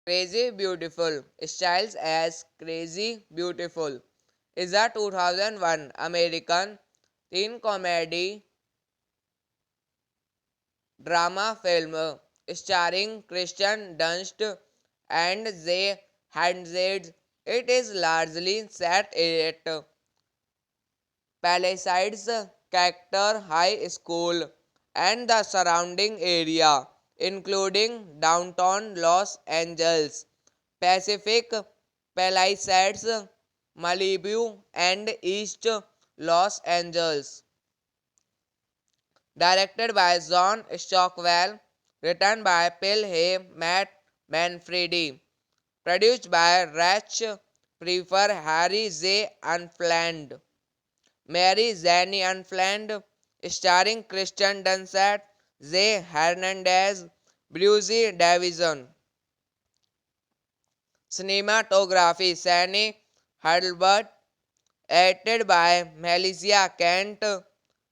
Crazy Beautiful styles as Crazy Beautiful is a 2001 American teen comedy drama film starring Kristen Dunst and Zay Hernandez. It is largely set at Palisades Charter High School and the surrounding area, including downtown Los Angeles, Pacific Palisades, Malibu, and East Los Angeles. Directed by John Stockwell, written by Phil Hay, Matt Manfredi, produced by Rach Prefer, Harry J. Unplanned, Mary Zanny Unplanned, starring Kristen Dunst, Zay Hernandez, Brucey Davison. Cinematography Sandy Hurlbut, edited by Melissa Kent,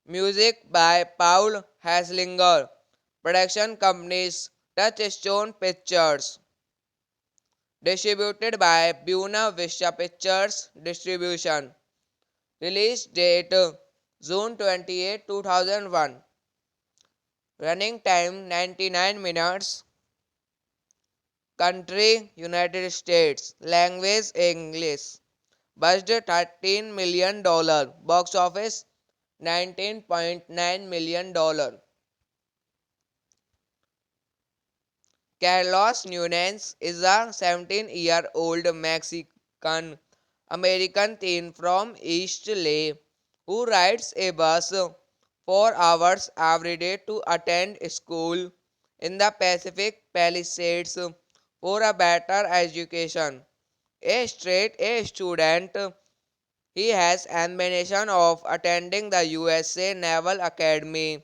music by Paul Haslinger, production companies Touchstone Pictures, distributed by Buena Vista Pictures Distribution, release date June 28, 2001, running time 99 minutes, country United States, language English. Budget $13 million, box office $19.9 million. Carlos Nunez is a 17-year-old Mexican American teen from East LA who rides a bus 4 hours every day to attend school in the Pacific Palisades for a better education. A straight A student, he has ambition of attending the USA Naval Academy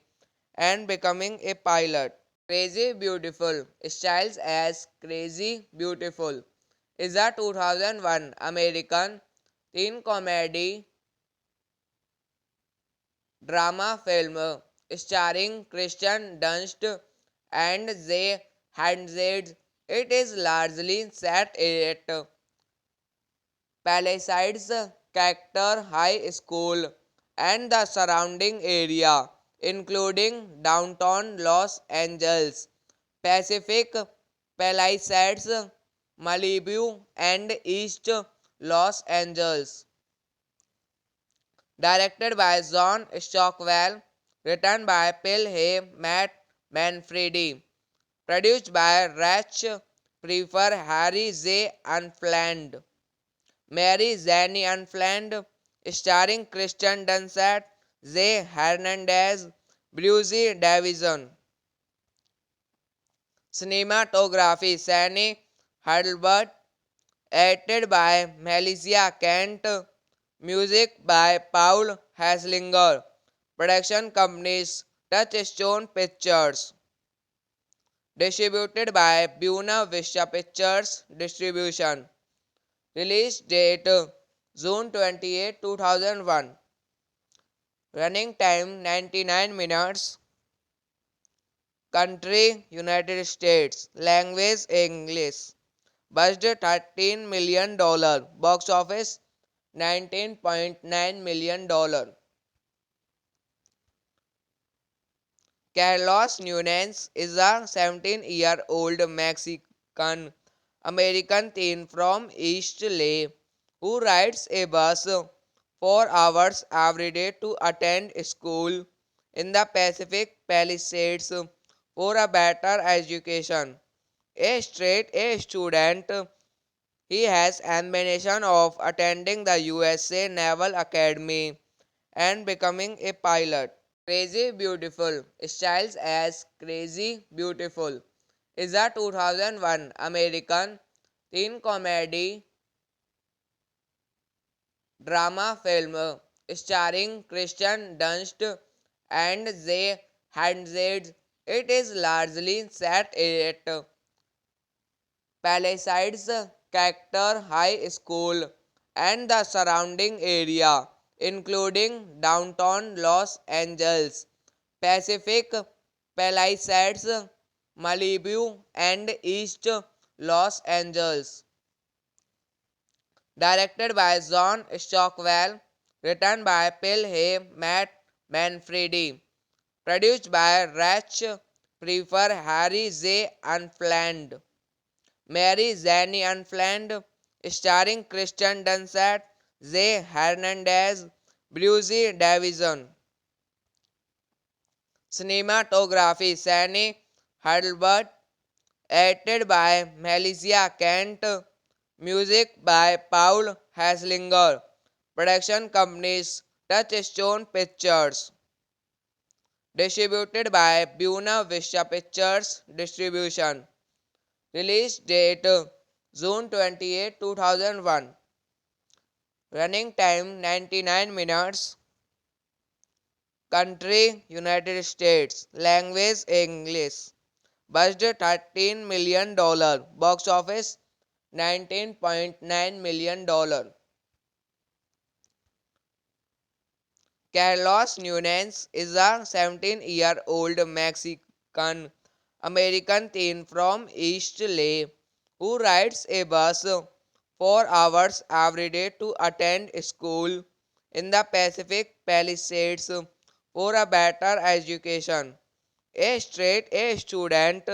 and becoming a pilot. Crazy Beautiful styles as Crazy Beautiful is a 2001 American teen comedy drama film starring Kristen Dunst and Zay Hernandez. It is largely set at Palisades Charter High School and the surrounding area, including downtown Los Angeles, Pacific Palisades, Malibu, and East Los Angeles. directed by John Stockwell, written by Phil Hay, Matt Manfredi, produced by Rach Prefer, Harry J. Unflanned, Mary Zanny Unflanned, starring Kristen Dunst, J. Hernandez, Brucey Davison. Cinematography Sandy Hurlbut, edited by Melissa Kent, music by Paul Haslinger, production companies Touchstone Pictures, distributed by Buena Vista Pictures Distribution, release date June 28, 2001, running time 99 minutes, country United States, language English. Budget $13 million, box office $19.9 million. Carlos Nunez is a 17-year-old Mexican American teen from East LA who rides a bus 4 hours every day to attend school in the Pacific Palisades for a better education. A straight A student, he has ambition of attending the USA Naval Academy and becoming a pilot. Crazy Beautiful styles as Crazy Beautiful is a 2001 American teen comedy drama film starring Kristen Dunst and Zay Hernandez. It is largely set at Palisades Charter High School and the surrounding area, including downtown Los Angeles, Pacific Palisades, Malibu, and East Los Angeles. Directed by John Stockwell, written by Phil Hay, Matt Manfredi, produced by Rach Prefer, Harry J. Unflanned, Mary Zanny Unflanned, starring Kristen Dunst, J. Hernandez, Brucey Davison. Cinematography Sandy Hurlbut, edited by Melissa Kent, music by Paul Haslinger, production companies Touchstone Pictures, distributed by Buena Vista Pictures Distribution, release date June 28, 2001, running time 99 minutes, country United States, language English. Budget $13 million, box office $19.9 million. Carlos Nunez is a 17-year-old Mexican American teen from East LA who rides a bus 4 hours every day to attend school in the Pacific Palisades for a better education. A straight A student,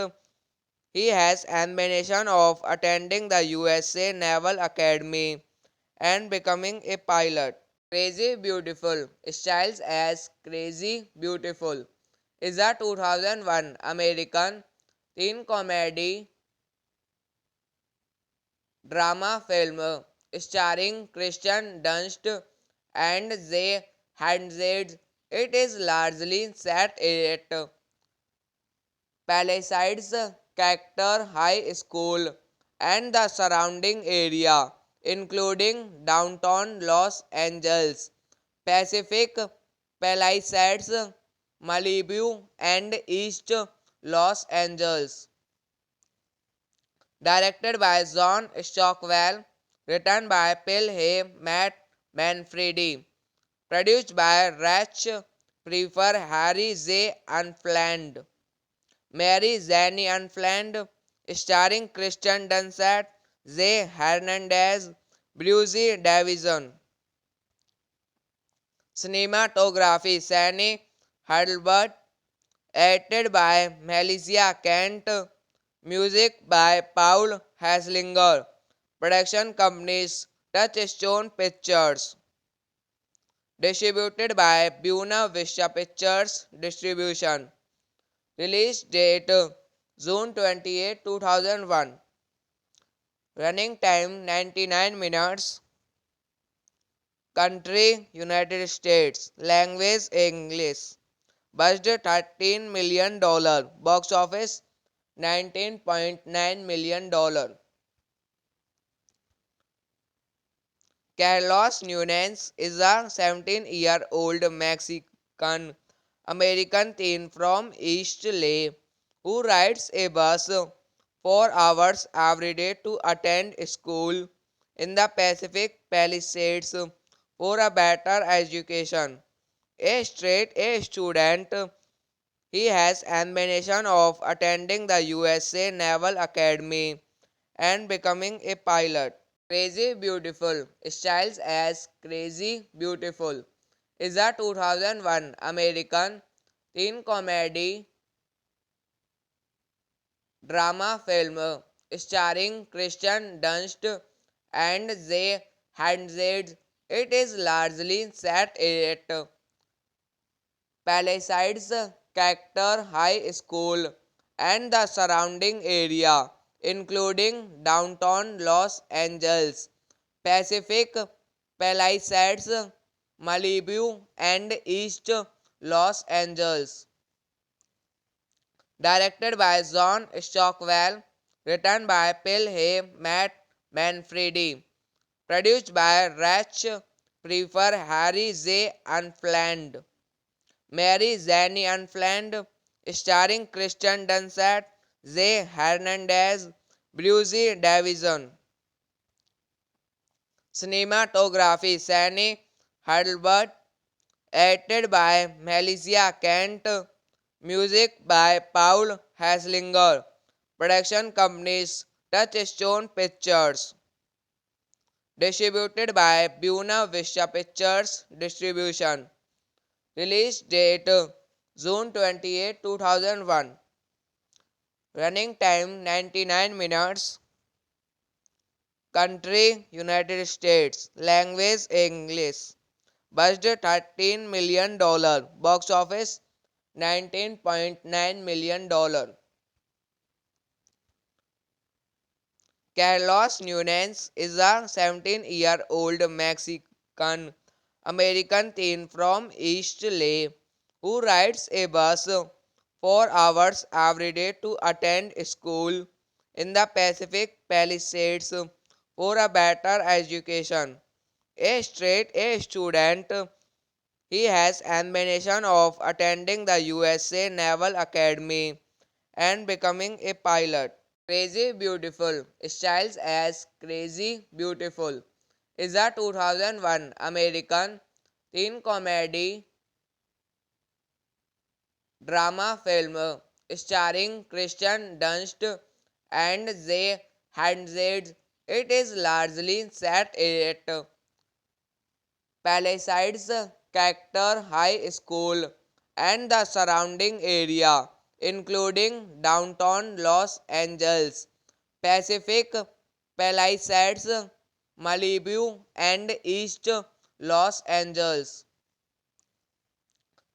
he has ambition of attending the USA Naval Academy and becoming a pilot. Crazy Beautiful styles as Crazy Beautiful is a 2001 American teen comedy drama film starring Kristen Dunst and Zay Hernandez. It is largely set at Palisades Charter High School and the surrounding area, including downtown Los Angeles, Pacific Palisades, Malibu, and East Los Angeles. Directed by John Stockwell, written by Phil Hay, Matt Manfredi, produced by Rach Prefer, Harry J. Unflanned, Mary Zanny Unflanned, starring Kristen Dunst, J. Hernandez, Brucey Davison. Cinematography Sandy Hurlbut, edited by Melissa Kent, music by Paul Haslinger, production companies Touchstone Pictures, Distributed by Buena Vista Pictures Distribution. Release date June 28, 2001. Running time 99 minutes. Country United States. Language English. Budget $13 million. Box office $19.9 million. Carlos Nunez is a 17-year-old Mexican American teen from East LA who rides a bus 4 hours every day to attend school in the Pacific Palisades for a better education. A straight A student, he has ambition of attending the USA Naval Academy and becoming a pilot. Crazy Beautiful styles as Crazy Beautiful is a 2001 American teen comedy drama film starring Kristen Dunst and Zay Hernandez. It is largely set at Palisades Charter High School and the surrounding area, including downtown Los Angeles, Pacific Palisades, Malibu, and East Los Angeles. Directed by John Stockwell, written by Phil Hay, Matt Manfredi, produced by Rach Prefer, Harry J. Unflanned, Mary Zanny Unflanned, starring Kristen Dunst, Zay Hernandez, Bruce Davison. Cinematography Sandy Hurlbut, edited by Melissa Kent, music by Paul Haslinger, production companies Touchstone Pictures, distributed by Buena Vista Pictures Distribution. Release date June 28, 2001. Running time 99 minutes. Country United States. Language English. Budget $13 million. Box office $19.9 million. Carlos Nunez is a 17-year-old Mexican American teen from East LA who rides a bus 4 hours every day to attend school in the Pacific Palisades for a better education. A straight A student, he has ambition of attending the USA Naval Academy and becoming a pilot. Crazy Beautiful styles as Crazy Beautiful is a 2001 American teen comedy drama film starring Kristen Dunst and Zay Hernandez. It is largely set at Palisades Charter High School and the surrounding area, including downtown Los Angeles, Pacific Palisades, Malibu, and East Los Angeles.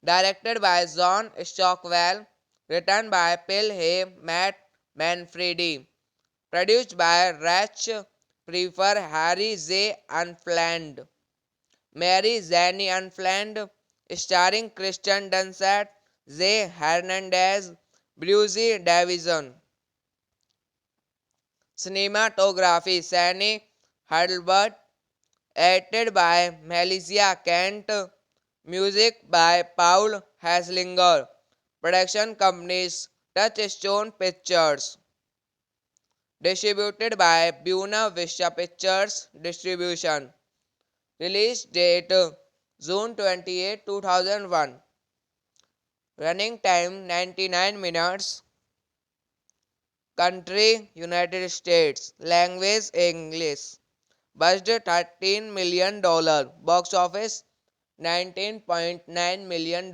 Directed by John Stockwell, written by Phil Hay, Matt Manfredi, produced by Rach Prefer, Harry J. Unflanned, Mary Zanny Unflanned, starring Kristen Dunst, Zay Hernandez, Bruce Davison. Cinematography Sandy Hurlbut, edited by Melissa Kent, music by Paul Haslinger, production companies Touchstone Pictures, distributed by Buena Vista Pictures Distribution. Release date June 28, 2001. Running time 99 minutes. Country United States. Language English. Budget $13 million. Box office $19.9 million.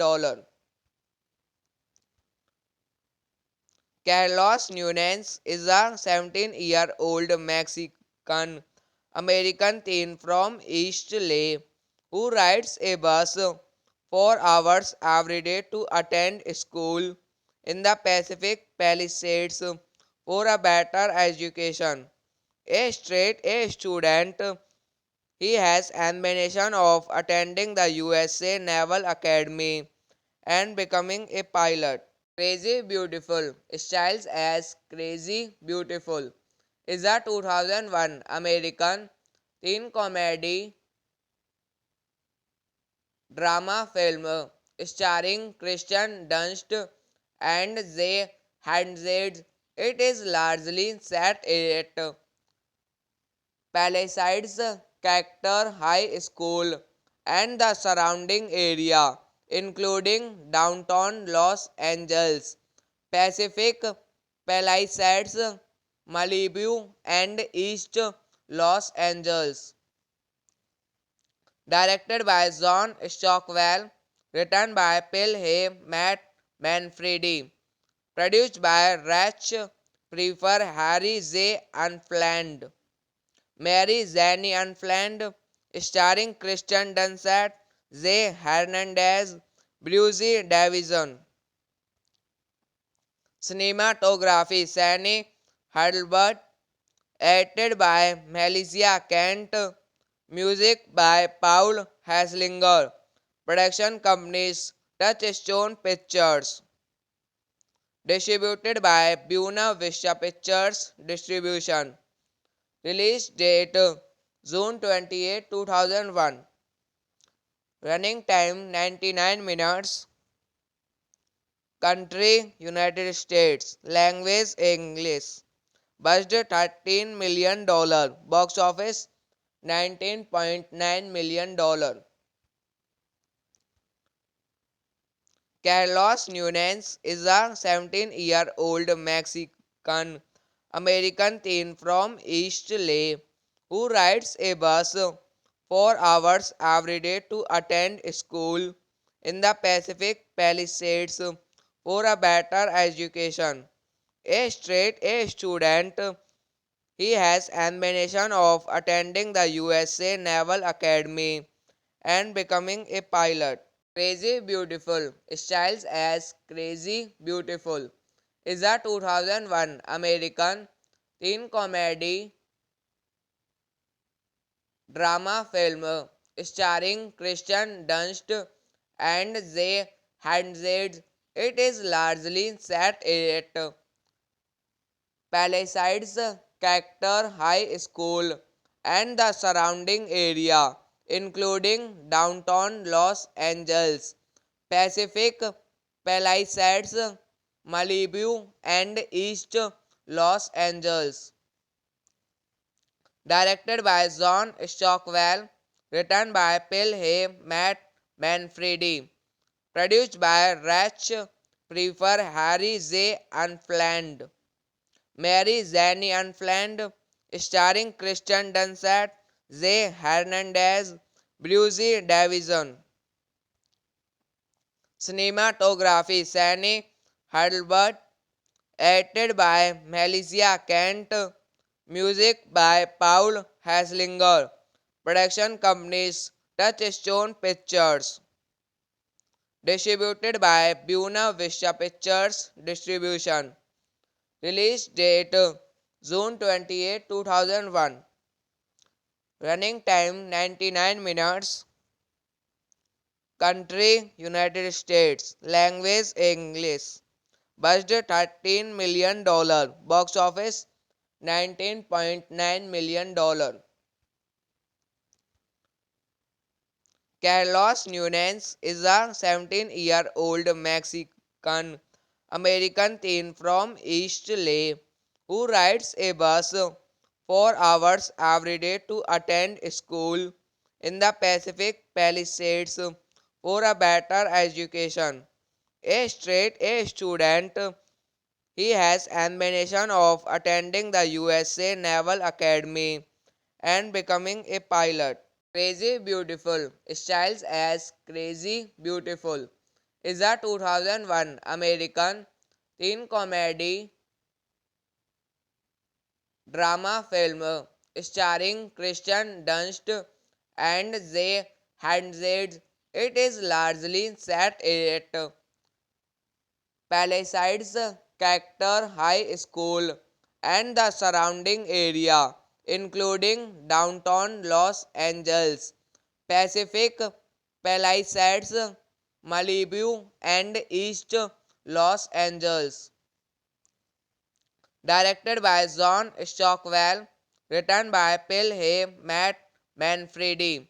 Carlos Nunez is a 17-year-old Mexican American teen from East LA who rides a bus for hours every day to attend school in the Pacific Palisades for a better education. A straight A student, he has ambition of attending the USA Naval Academy and becoming a pilot. Crazy Beautiful styles as Crazy Beautiful is a 2001 American teen comedy drama film starring Kristen Dunst and Zay Hernandez. It is largely set at Palisades Charter High School and the surrounding area, including downtown Los Angeles, Pacific Palisades, Malibu, and East Los Angeles. Directed by John Stockwell, written by Phil Hay, Matt Manfredi, produced by Rach Prefer, Harry J. Unplanned, Mary Zanny Unplanned, starring Kristen Dunst, Zay Hernandez, Brucey Davison. Cinematography Sandy Hurlbut, edited by Melissa Kent, music by Paul Haslinger, production companies Touchstone Pictures, distributed by Buena Vista Pictures Distribution, release date June 28, 2001, running time 99 minutes, country United States, language English, budget $13 million, box office $19.9 million. Carlos Nunez is a 17-year-old Mexican American teen from East LA who rides a bus for hours every day to attend school in the Pacific Palisades for a better education. A straight A student, he has ambition of attending the USA Naval Academy and becoming a pilot. Crazy Beautiful styles as Crazy Beautiful is a 2001 American teen comedy drama film starring Kristen Dunst and Zay Hernandez. It is largely set at Palisades Charter High School and the surrounding area, including downtown Los Angeles, Pacific Palisades, Malibu, and East Los Angeles. Directed by John Stockwell, written by Phil Hay, Matt Manfredi, produced by Rach Prefer, Harry J. Unplanned, Mary Zanny Unplanned, starring Kristen Dunst, Zay Hernandez, Brucey Davison. Cinematography Sandy Hurlbut, edited by Melissa Kent, music by Paul Haslinger, production companies Touchstone Pictures, distributed by Buena Vista Pictures Distribution, release date June 28, 2001, running time 99 minutes, country United States, language English, budget $13 million, box office $19.9 million. Carlos Nunez is a 17-year-old Mexican American teen from East LA who rides a bus for hours every day to attend school in the Pacific Palisades for a better education. A straight A student, he has ambition of attending the USA Naval Academy and becoming a pilot. Crazy Beautiful styles as Crazy Beautiful is a 2001 American teen comedy drama film starring Kristen Dunst and Zay Hernandez. It is largely set at Palisades Charter High School and the surrounding area, including downtown Los Angeles, Pacific Palisades, Malibu, and East Los Angeles. Directed by John Stockwell, written by Phil Hay, Matt Manfredi,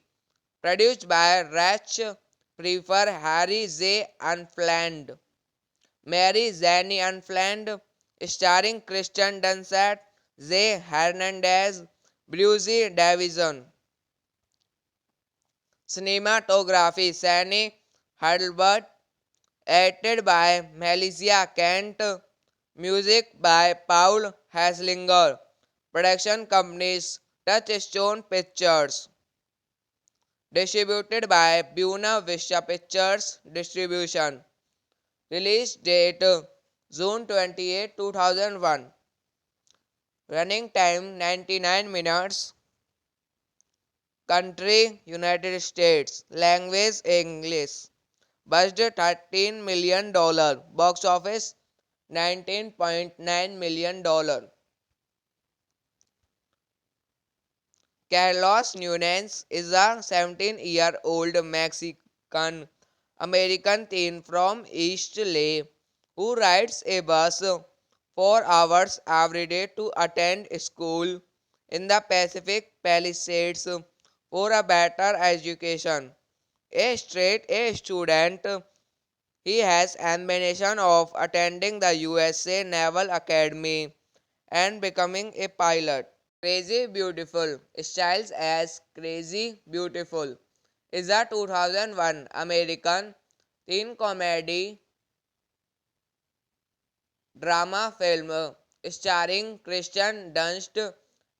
produced by Rach Prefer, Harry J. Unplanned, Mary Zanny Unplanned, starring Kristen Dunst, Zay Hernandez, Brucey Davison. Cinematography Sandy Hurlbut, edited by Melissa Kent, music by Paul Haslinger, production companies Touchstone Pictures, distributed by Buena Vista Pictures Distribution. Release date June 28, 2001. Running time 99 minutes. Country United States. Language English. Budget $13 million. Box office $19.9 million. Carlos Nunez is a 17-year-old Mexican American teen from East LA who rides a bus 4 hours every day to attend school in the Pacific Palisades for a better education. A straight A student, he has ambition of attending the USA Naval Academy and becoming a pilot. Crazy Beautiful styles as Crazy Beautiful is a 2001 American teen comedy drama film starring Kristen Dunst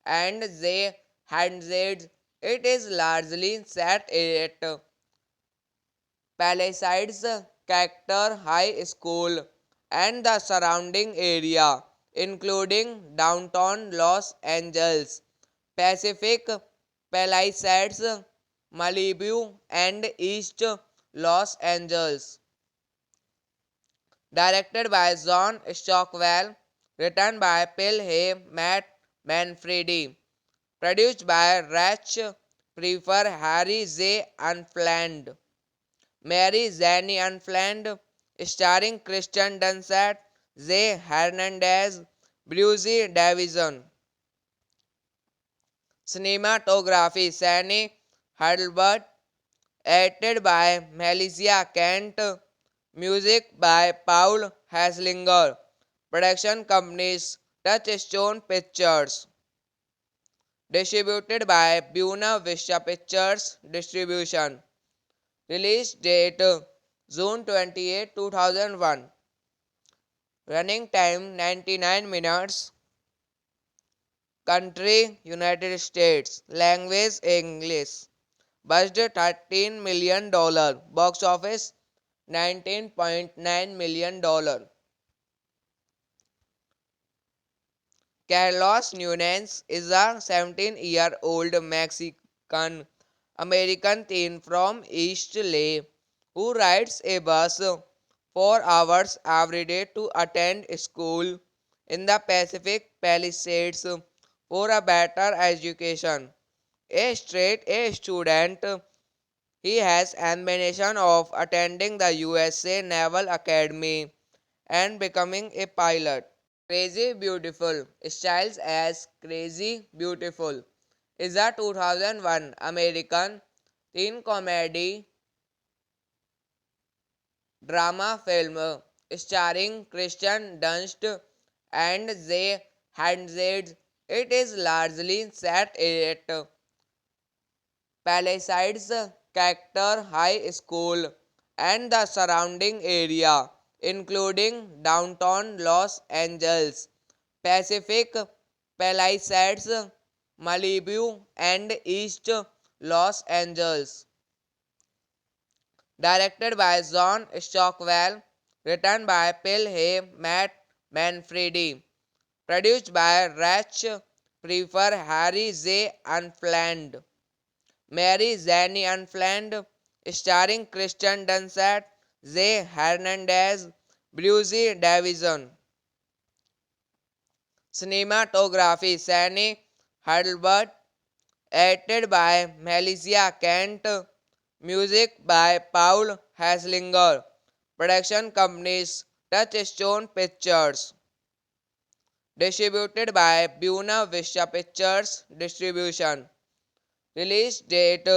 and Zay Hernandez. It is largely set at Palisades Charter High School and the surrounding area, including downtown Los Angeles, Pacific Palisades, Malibu, and East Los Angeles. Directed by John Stockwell, written by Phil Hay, Matt Manfredi, produced by Rach Prefer, Harry J. Unplanned, Mary Zanny Unplanned, starring Kristen Dunst, Zay Hernandez, Brucey Davison. Cinematography Sandy Hurlbut, edited by Melissa Kent, music by Paul Haslinger, production companies Touchstone Pictures, distributed by Buena Vista Pictures Distribution. Release date June 28, 2001. Running time 99 minutes. Country United States. Language English. Budget $13 million. Box office $19.9 million. Carlos Nunez is a 17-year-old Mexican American teen from East LA who rides a bus 4 hours every day to attend school in the Pacific Palisades for a better education. A straight A student, he has ambition of attending the USA Naval Academy and becoming a pilot. Crazy Beautiful styles as Crazy Beautiful is a 2001 American teen comedy drama film starring Kristen Dunst and Zay Hernandez. It is largely set at Palisades Charter High School and the surrounding area, including downtown Los Angeles, Pacific Palisades, Malibu, and East Los Angeles. Directed by John Stockwell, written by Phil Hay, Matt Manfredi, produced by Rach Prefer, Harry J. Unplanned, Mary Zanny Unplanned, starring Kristen Dunst, Zay Hernandez, Brucey Davison. Cinematography Sandy Hurlbut, edited by Melissa Kent, music by Paul Haslinger, production companies Touchstone Pictures, distributed by Buena Vista Pictures Distribution, release date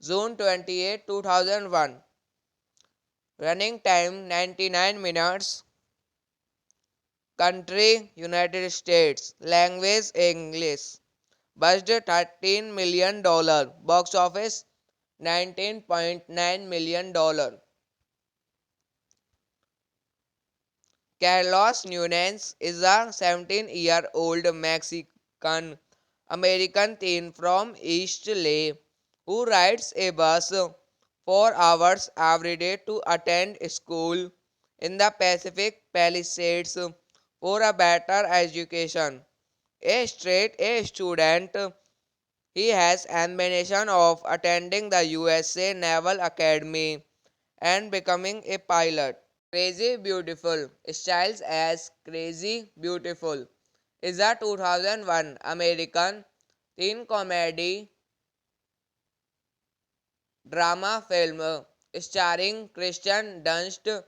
June 28, 2001, running time 99 minutes, country United States, language English. Budget $13 million, box office $19.9 million. Carlos Nunez is a 17-year-old Mexican American teen from East LA who rides a bus 4 hours every day to attend school in the Pacific Palisades for a better education. A straight A student, he has ambition of attending the USA Naval Academy and becoming a pilot. Crazy Beautiful, styles as Crazy Beautiful, is a 2001 American teen comedy drama film starring Kristen Dunst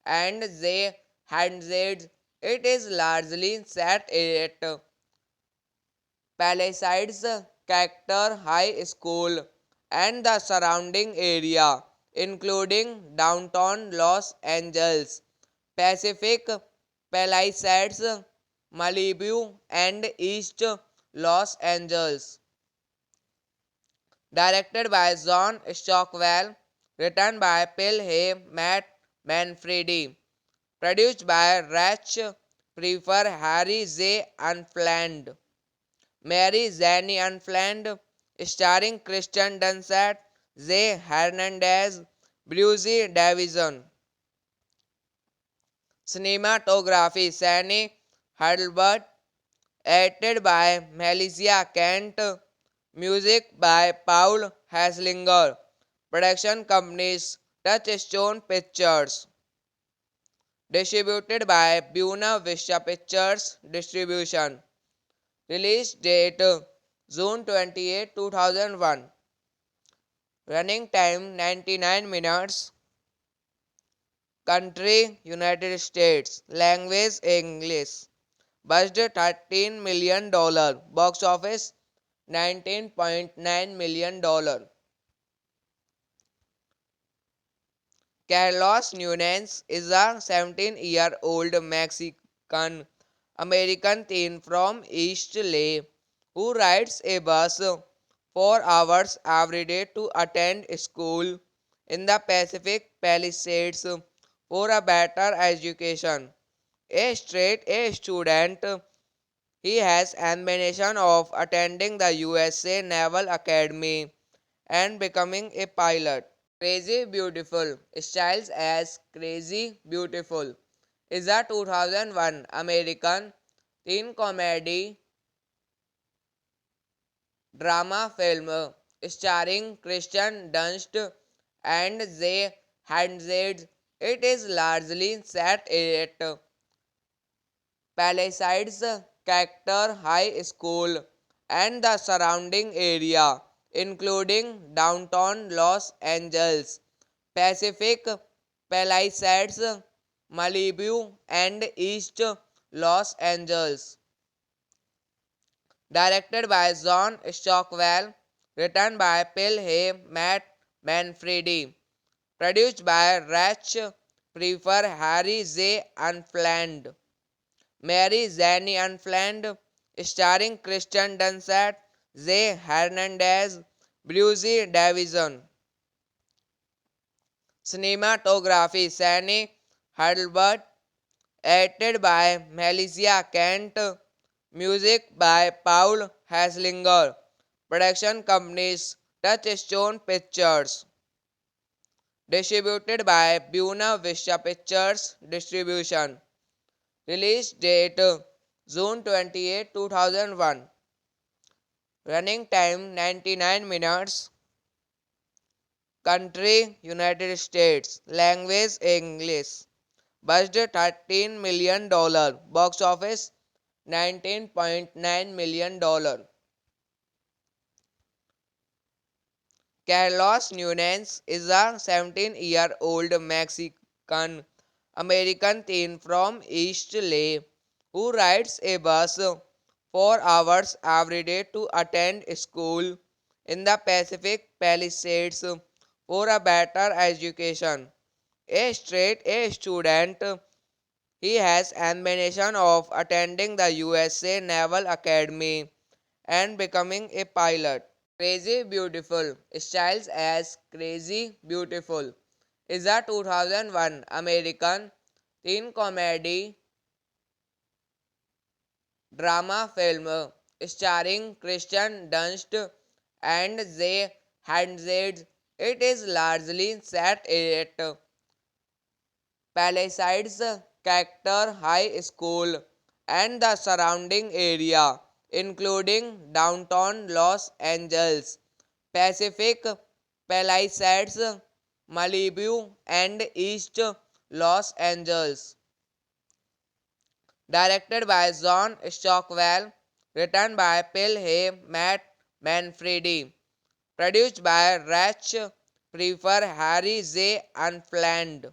and Zay Hernandez. It is largely set at Palisades Charter High School and the surrounding area, including downtown Los Angeles, Pacific Palisades, Malibu, and East Los Angeles. Directed by John Stockwell, written by Phil Hay, Matt Manfredi, produced by Rach Prefer, Harry J. Unplanned. Mary Zanny Unplanned, starring Kristen Dunst, Zay Hernandez, Brucey Davison. Cinematography Sandy Hurlbut, edited by Melissa Kent, music by Paul Haslinger, production companies Touchstone Pictures, distributed by Buena Vista Pictures Distribution. Release date June 28, 2001, 28, 2001. Running time 99 minutes. Country United States, language English. Budget $13 million, box office $19.9 million. Carlos Nunez is a 17-year-old Mexican American teen from East LA who rides a bus 4 hours every day to attend school in the Pacific Palisades for a better education. A straight A student, he has ambition of attending the USA Naval Academy and becoming a pilot. Country United States, language English. Budget $13 million, box office $19.9 million. Carlos Nunez is a 17-year-old Mexican American teen from East LA who rides a bus 4 hours every day to attend school in the Pacific Palisades for a better education. A straight A student, he has ambition of attending the USA Naval Academy and becoming a pilot. Crazy Beautiful, styles as Crazy Beautiful, is a 2001 American teen comedy drama film starring Kristen Dunst and Zay Hernandez. It is largely set at Palisades Charter High School and the surrounding area, including downtown Los Angeles, Pacific Palisades, Malibu, and East Los Angeles. Directed by John Stockwell, written by Phil Hay, Matt Manfredi, produced by Rach Prefer, Harry J. Unplanned. Mary Zanny Unplanned, starring Kristen Dunst, Zay Hernandez, Brucey Davison. Cinematography Sandy Hurlbut, edited by Melissa Kent, music by Paul Haslinger, production companies Touchstone Pictures, distributed by Buena Vista Pictures Distribution. Release date June 28, 2001. Running time 99 minutes. Country United States. Language English. Budget $13 million. Box office $19.9 million. Carlos Nunez is a 17-year-old Mexican American teen from East LA who rides a bus 4 hours every day to attend school in the Pacific Palisades for a better education. A straight A student, he has ambition of attending the USA Naval Academy and becoming a pilot. Crazy Beautiful styles as Crazy Beautiful is a 2001 American teen comedy drama film starring Kristen Dunst and Zay Hernandez. It is largely set at Palisades Charter High School and the surrounding area, including downtown Los Angeles, Pacific Palisades, Malibu, and East Los Angeles. Directed by John Stockwell, written by Phil Hay, Matt Manfredi, produced by Rach Prefer, Harry J. Unflanned,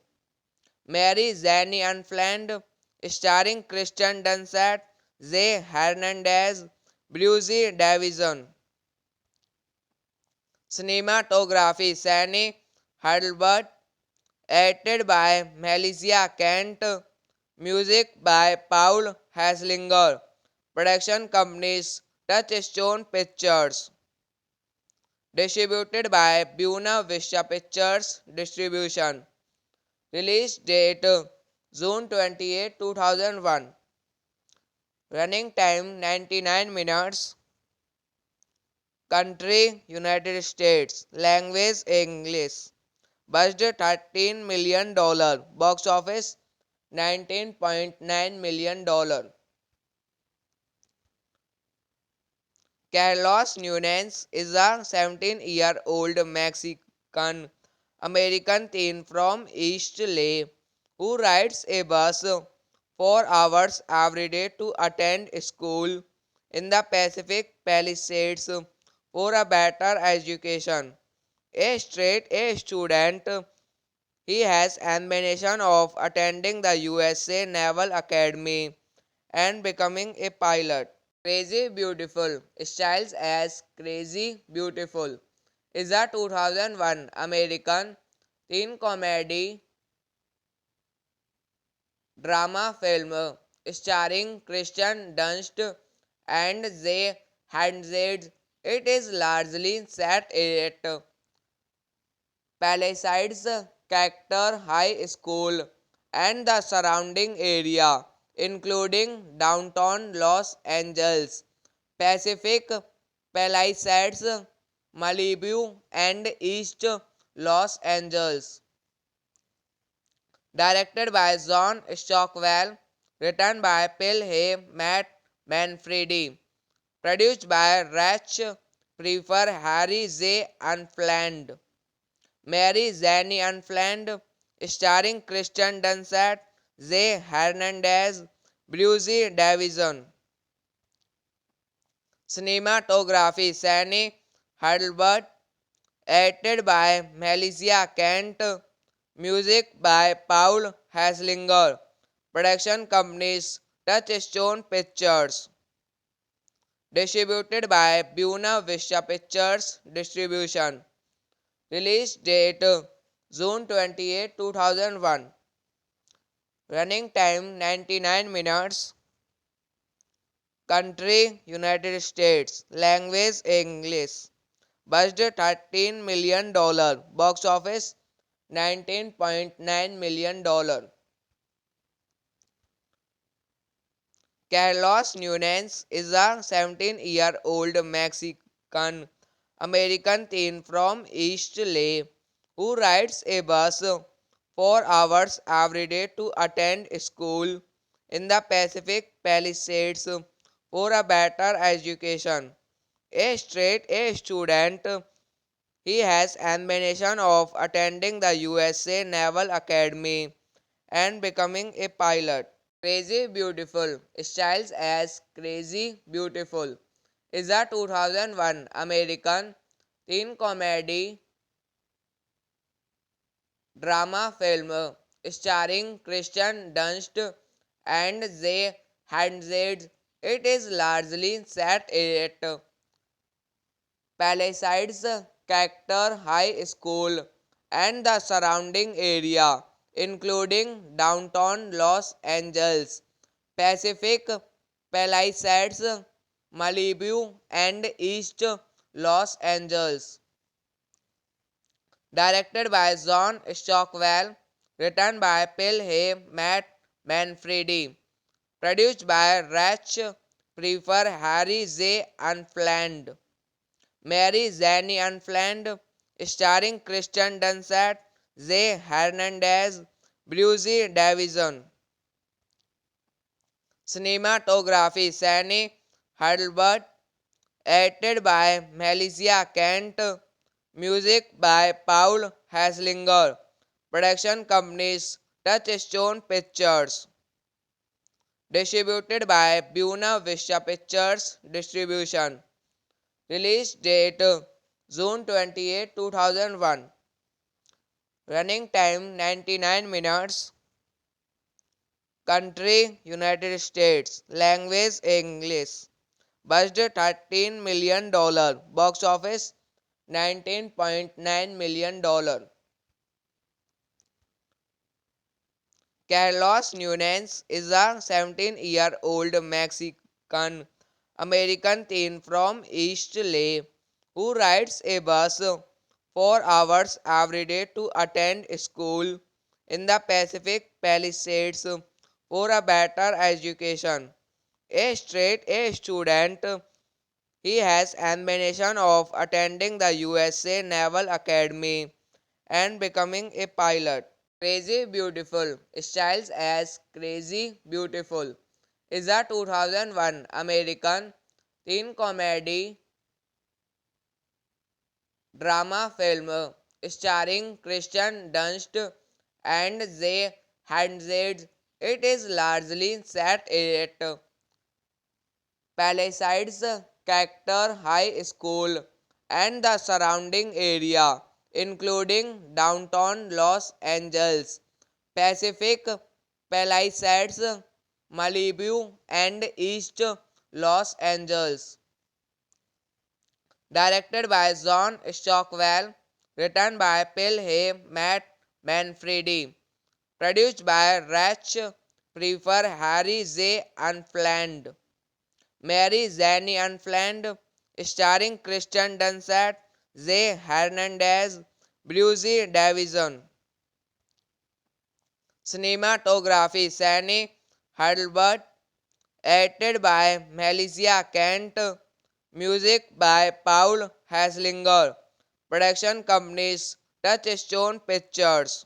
Mary Zanny Unflanned, starring Kristen Dunst, Zay Hernandez, Brucey Davison. Cinematography Sandy Hurlbut, edited by Melissa Kent, music by Paul Haslinger, production companies Touchstone Pictures, distributed by Buena Vista Pictures Distribution. Release date June 28, 2001. Running time 99 minutes. Country United States. Language English. Budget $13 million. Box office $19.9 million. Carlos Nunez is a 17-year-old Mexican American teen from East LA who rides a bus 4 hours every day to attend school in the Pacific Palisades for a better education. A straight A student, he has ambition of attending the USA Naval Academy and becoming a pilot. Crazy Beautiful styles as Crazy Beautiful is a 2001 American teen comedy drama film starring Kristen Dunst and Zay Hernandez. It is largely set at Palisades Charter High School and the surrounding area, including downtown Los Angeles, Pacific Palisades, Malibu, and East Los Angeles. Directed by John Stockwell, written by Phil Hay, Matt Manfredi, produced by Rach Prefer, Harry J. Unflanned, Mary Zanny Unflanned, starring Kristen Dunst, Zay Hernandez, Brucey Davison. Cinematography Sandy Hurlbut, edited by Melissa Kent, music by Paul Haslinger, production companies Touchstone Pictures, distributed by Buena Vista Pictures Distribution. Release date June 28, 2001. Running time 99 minutes. Country United States. Language English. Budget $13 million. Box office $19.9 million. Carlos Nunez is a 17-year-old Mexican American teen from East LA who rides a bus 4 hours every day to attend school in the Pacific Palisades for a better education. A straight A student, He has ambition of attending the USA Naval Academy and becoming a pilot. Crazy Beautiful styles as Crazy Beautiful is a 2001 American teen comedy drama film starring Kristen Dunst and Zay Hernandez. It is largely set at Palisades Character High School and the surrounding area, including downtown Los Angeles, Pacific Palisades, Malibu, and East Los Angeles. Directed by John Stockwell, written by Phil Hay, Matt Manfredi, produced by Rach Prefer, Harry J. Unplanned, Mary Zanny Unplanned, starring Kristen Dunst, Zay Hernandez, Bruce Davison. Cinematography Sandy Hurlbut, edited by Melissa Kent, music by Paul Haslinger, production companies Touchstone Pictures, distributed by Buena Vista Pictures Distribution, release date June 28, 2001, running time 99 minutes, country United States, language English. Budget $13 million, box office $19.9 million. Carlos Nunez is a 17-year-old Mexican American teen from East LA who rides a bus 4 hours every day to attend school in the Pacific Palisades for a better education. A straight A student, he has ambition of attending the USA Naval Academy and becoming a pilot. Crazy Beautiful styles as Crazy Beautiful is a 2001 American teen comedy drama film starring Kristen Dunst and Zay Hernandez. It is largely set at Palisades Character High School and the surrounding area, including downtown Los Angeles, Pacific Palisades, Malibu, and East Los Angeles. Directed by John Stockwell, written by Phil Hay, Matt Manfredi, produced by Rach Prefer, Harry J. Unplanned, Mary Zanny Unplanned, starring Kristen Dunst, Zay Hernandez, Bruce Davison. Cinematography Sandy Hurlbut, edited by Melissa Kent, music by Paul Haslinger, production companies Touchstone Pictures,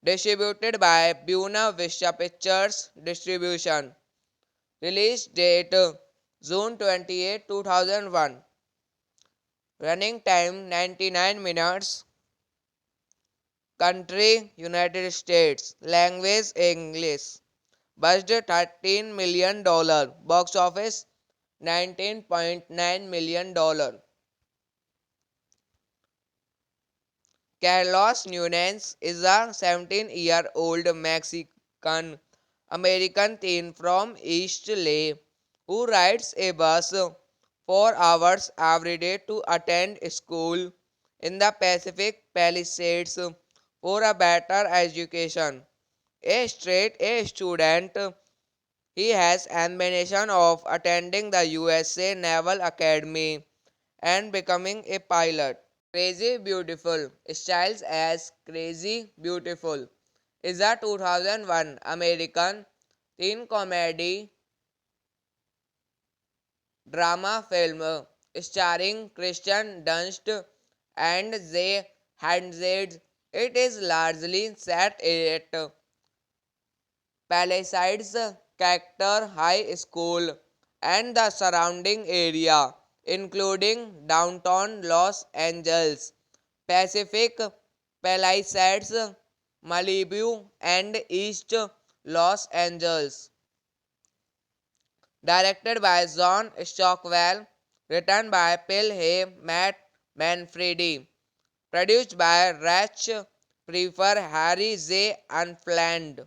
distributed by Buena Vista Pictures Distribution, release date June 28, 2001, running time 99 minutes, country United States, language English. Budget $13 million, box office $19.9 million. Carlos Nunez is a 17-year-old Mexican American teen from East LA who rides a bus 4 hours every day to attend school in the Pacific Palisades for a better education. A straight A student, he has ambition of attending the USA Naval Academy and becoming a pilot. Crazy Beautiful styles as Crazy Beautiful is a 2001 American teen comedy drama film starring Kristen Dunst and Zay Hernandez. It is largely set at Palisades Character High School and the surrounding area, including downtown Los Angeles, Pacific Palisades, Malibu, and East Los Angeles. Directed by John Stockwell, written by Phil Hay, Matt Manfredi, produced by Rach Prefer, Harry J. Unplanned,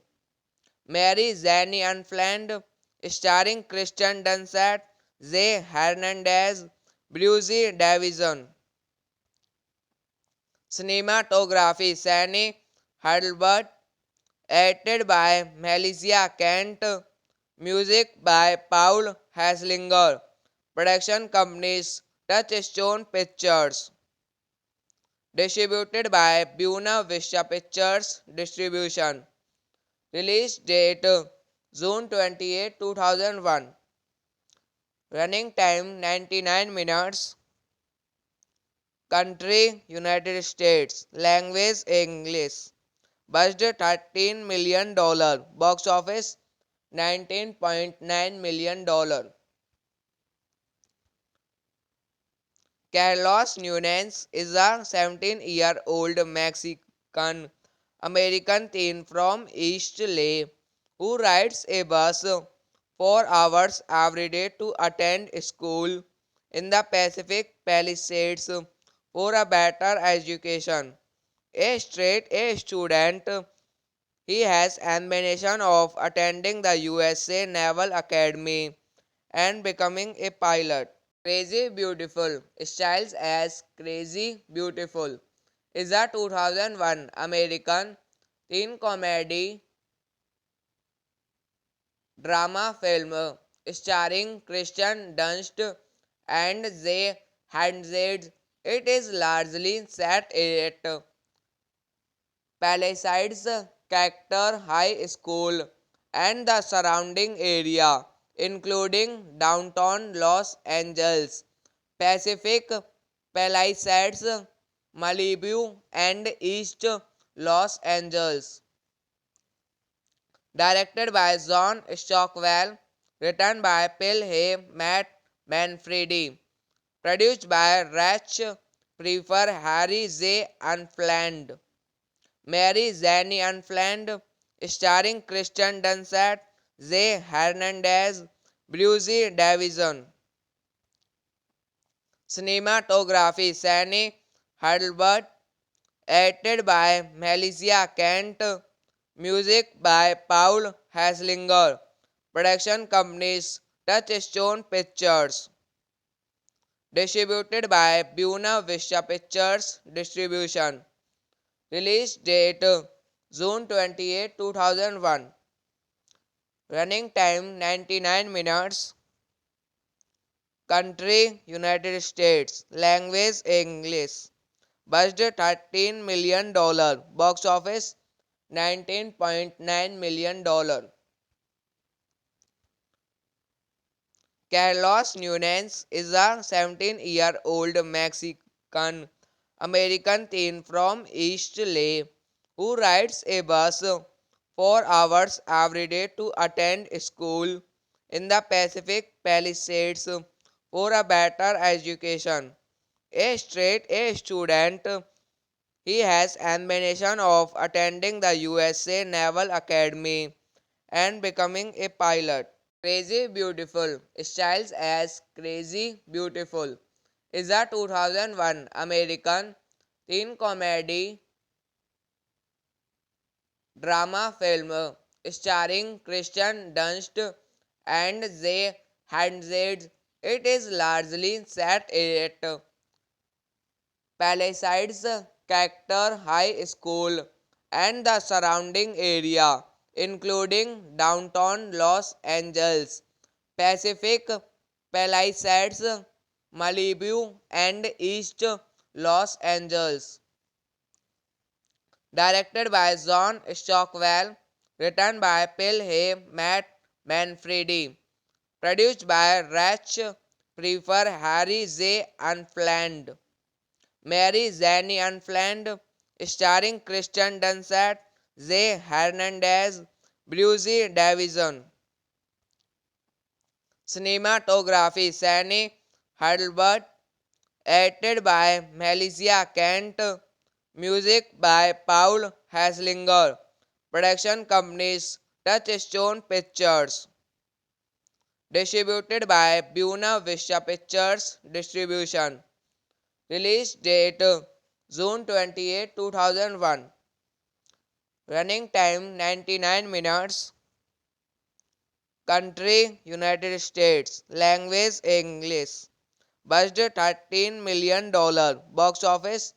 Mary Zanny Unplanned, starring Kristen Dunst, J. Hernandez, Brucey Davison. Cinematography Sandy Hurlbut, edited by Melissa Kent, music by Paul Haslinger, production companies Touchstone Pictures, distributed by Buena Vista Pictures Distribution, release date June 28, 2001, running time 99 minutes, country United States, language English, budget $13 million, box office $19.9 million. Carlos Nunez is a 17-year-old Mexican American teen from East LA who rides a bus 4 hours every day to attend school in the Pacific Palisades for a better education. A straight A student, he has ambition of attending the USA Naval Academy and becoming a pilot. Crazy Beautiful, styles as Crazy Beautiful, is a 2001 American teen comedy drama film starring Kristen Dunst and Jay Hernandez. It is largely set at Palisades Charter High School and the surrounding area, including downtown Los Angeles, Pacific Palisades, Malibu, and East Los Angeles. Directed by John Stockwell, written by Phil Hay, Matt Manfredi, produced by Rach Prefer, Harry J. Unplanned, Mary Zanny Unplanned, starring Kristen Dunst, J. Hernandez, Brucey Davison. Cinematography Sandy Hurlbut, edited by Melissa Kent, music by Paul Haslinger, production companies Touchstone Pictures, distributed by Buena Vista Pictures Distribution, release date June 28, 2001, running time 99 minutes, country United States, language English, budget $13 million, box office $19.9 million. Carlos Nunez is a 17-year-old Mexican American teen from East LA who rides a bus 4 hours every day to attend school in the Pacific Palisades for a better education. A straight A student, he has ambition of attending the USA Naval Academy and becoming a pilot. Crazy Beautiful, styles as Crazy Beautiful, is a 2001 American teen comedy drama film starring Kristen Dunst and Jay Hernandez. It is largely set at Palisades Charter High School and the surrounding area, including downtown Los Angeles, Pacific Palisades, Malibu, and East Los Angeles. Directed by John Stockwell, written by Phil Hay, Matt Manfredi, produced by Rach Prefer, Harry J. Unplanned, Mary Zanny Unplanned, starring Kristen Dunst, J. Hernandez, Brucey Davison. Cinematography Sandy Heidelberg, edited by Melissa Kent, music by Paul Haslinger, production companies Touchstone Pictures, distributed by Buena Vista Pictures Distribution, release date June 28, 2001, running time 99 minutes, country United States, language English, budget $13 million, box office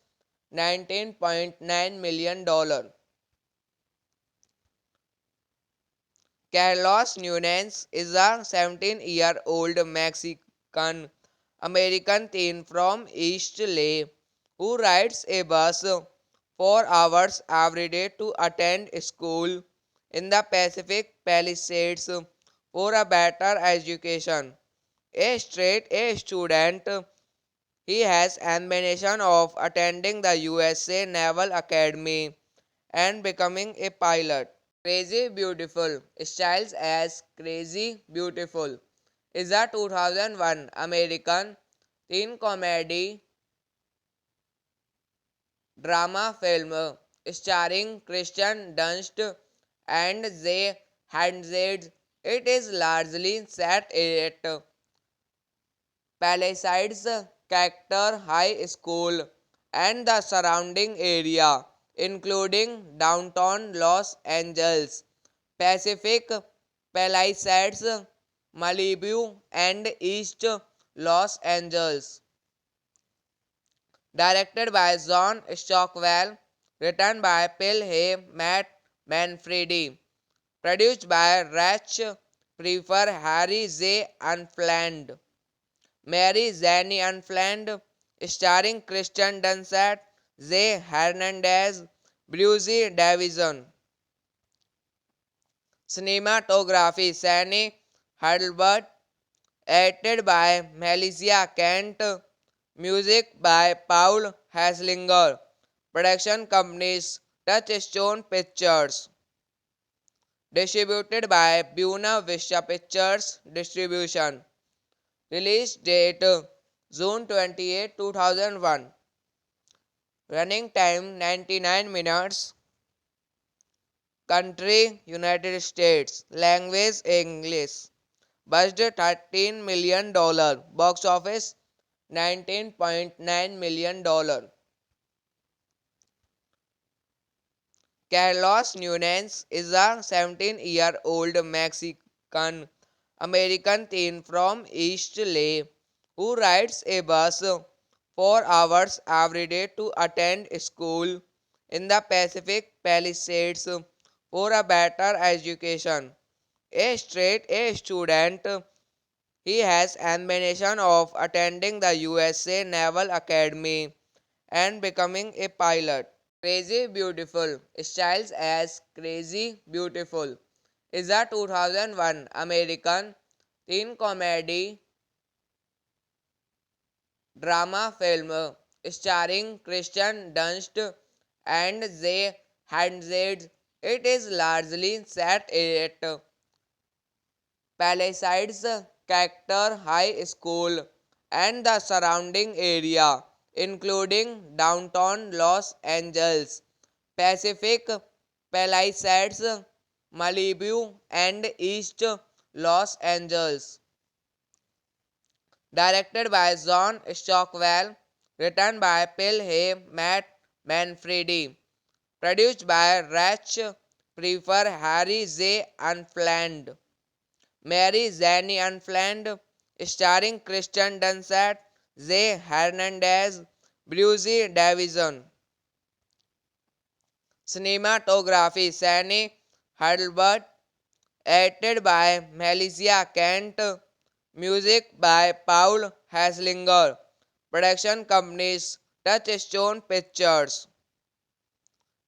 $19.9 million. Carlos Nunez is a 17-year-old Mexican American teen from East LA who rides a bus 4 hours every day to attend school in the Pacific Palisades for a better education. A straight A student, he has ambition of attending the USA Naval Academy and becoming a pilot. Crazy Beautiful styles as Crazy Beautiful is a 2001 American teen comedy drama film starring Kristen Dunst and Zay Hernandez. It is largely set at Palisades Charter High School and the surrounding area, including downtown Los Angeles, Pacific Palisades, Malibu, and East Los Angeles. Directed by John Stockwell, written by Phil Hay, Matt Manfredi, produced by Rach Prefer, Harry J. Unflanned, Mary Zanny Unflanned, starring Kristen Dunst, Zay Hernandez, Brucey Davison. Cinematography Sandy Heidelberg, edited by Melissa Kent, music by Paul Haslinger, production companies Touchstone Pictures, distributed by Buena Vista Pictures Distribution, release date June 28, 2001, running time 99 minutes, country United States, language English, budget $13 million, box office $19.9 million. Carlos Nunez is a 17-year-old Mexican American teen from East LA who rides a bus 4 hours every day to attend school in the Pacific Palisades for a better education. A straight A student, he has ambition of attending the USA Naval Academy and becoming a pilot. Crazy Beautiful styles as Crazy Beautiful is a 2001 American teen comedy drama film starring Kristen Dunst and Zay Hernandez. It is largely set at Palisades Charter High School and the surrounding area, including downtown Los Angeles, Pacific Palisades, Malibu, and East Los Angeles. Directed by John Stockwell, written by Phil Hay, Matt Manfredi, produced by Rach Prefer, Harry J. Unflanned, Mary Zanny Unflanned, starring Kristen Dunst, Zay Hernandez, Brucey Davison. Cinematography Sandy Heidelberg, edited by Melissa Kent, music by Paul Haslinger, production companies Touchstone Pictures,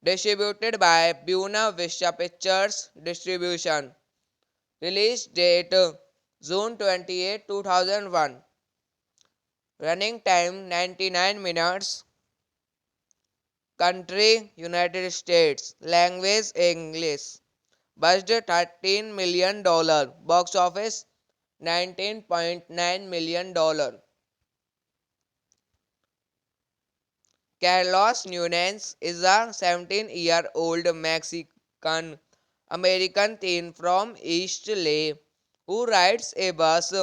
distributed by Buena Vista Pictures Distribution, release date June 28, 2001, running time 99 minutes, country United States, language English, budget $13 million, box office $19.9 million. Carlos Nunez is a 17-year-old Mexican American teen from East LA who rides a bus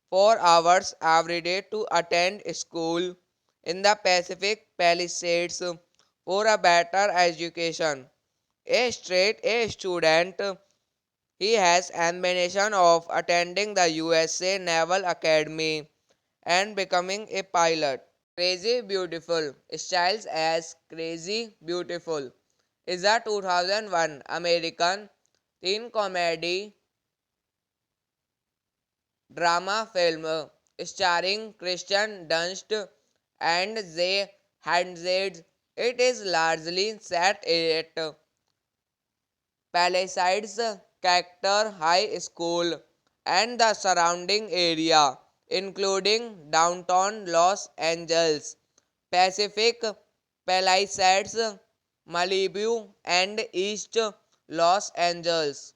4 hours every day to attend school in the Pacific Palisades for a better education. A straight A student, he has ambition of attending the USA Naval Academy and becoming a pilot. Crazy Beautiful styles as Crazy Beautiful is a 2001 American teen comedy drama film starring Kristen Dunst and Zay Hernandez. It is largely set at Palisades Charter High School and the surrounding area, including downtown Los Angeles, Pacific Palisades, Malibu, and East Los Angeles.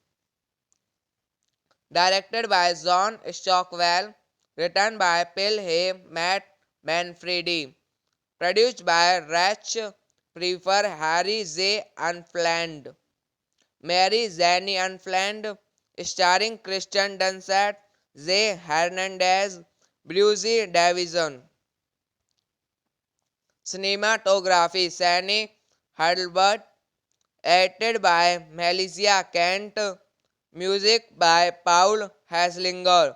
Directed by John Stockwell, written by Phil Hay, Matt Manfredi, produced by Rach Prefer, Harry J. Unplanned, Mary Zanny Unplanned, starring Kristen Dunst, Zay Hernandez, Brucey Davison. Cinematography Sandy Hurlbut, edited by Melissa Kent, music by Paul Haslinger,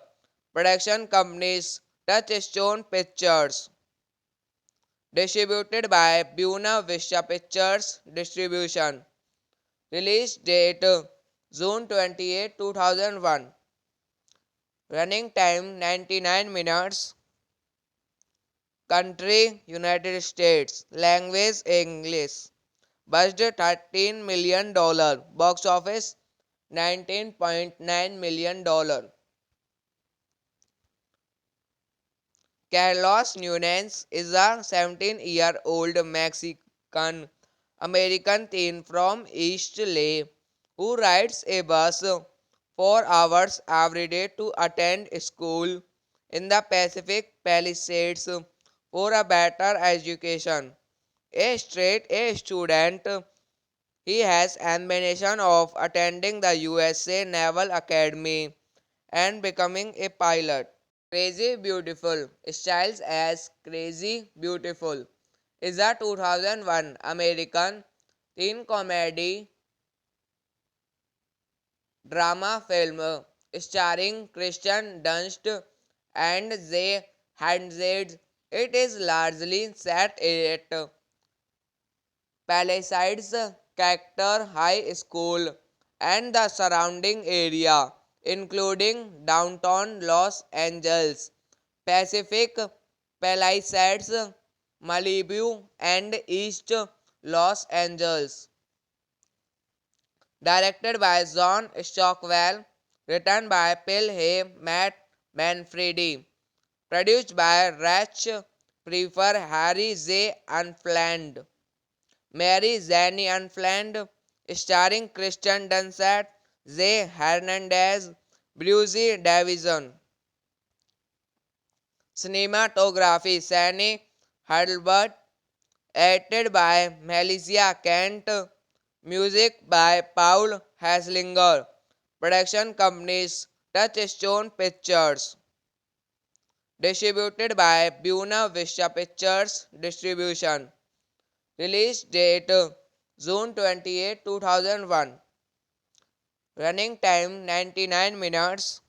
production companies Touchstone Pictures, distributed by Buena Vista Pictures Distribution, release date June 28, 2001, running time 99 minutes, country United States, language English. Budget $13 million, box office $19.9 million. Carlos Nunez is a 17-year-old Mexican American teen from East LA who rides a bus 4 hours every day to attend school in the Pacific Palisades for a better education. A straight A student, he has ambition of attending the USA Naval Academy and becoming a pilot. Crazy Beautiful styles as Crazy Beautiful is a 2001 American teen comedy drama film starring Kristen Dunst and Zay Hernandez. It is largely set at Palisades Charter High School and the surrounding area, including downtown Los Angeles, Pacific Palisades, Malibu, and East Los Angeles. Directed by John Stockwell, written by Phil Hay, Matt Manfredi, produced by Rach Prefer, Harry J. Unplanned, Mary Zanny Unplanned, starring Kristen Dunst, Zay Hernandez, Brucey Davison. Cinematography Sandy Hurlbut, edited by Melissa Kent, music by Paul Haslinger, production companies Touchstone Pictures, distributed by Buena Vista Pictures Distribution, release date June 28, 2001, running time 99 minutes,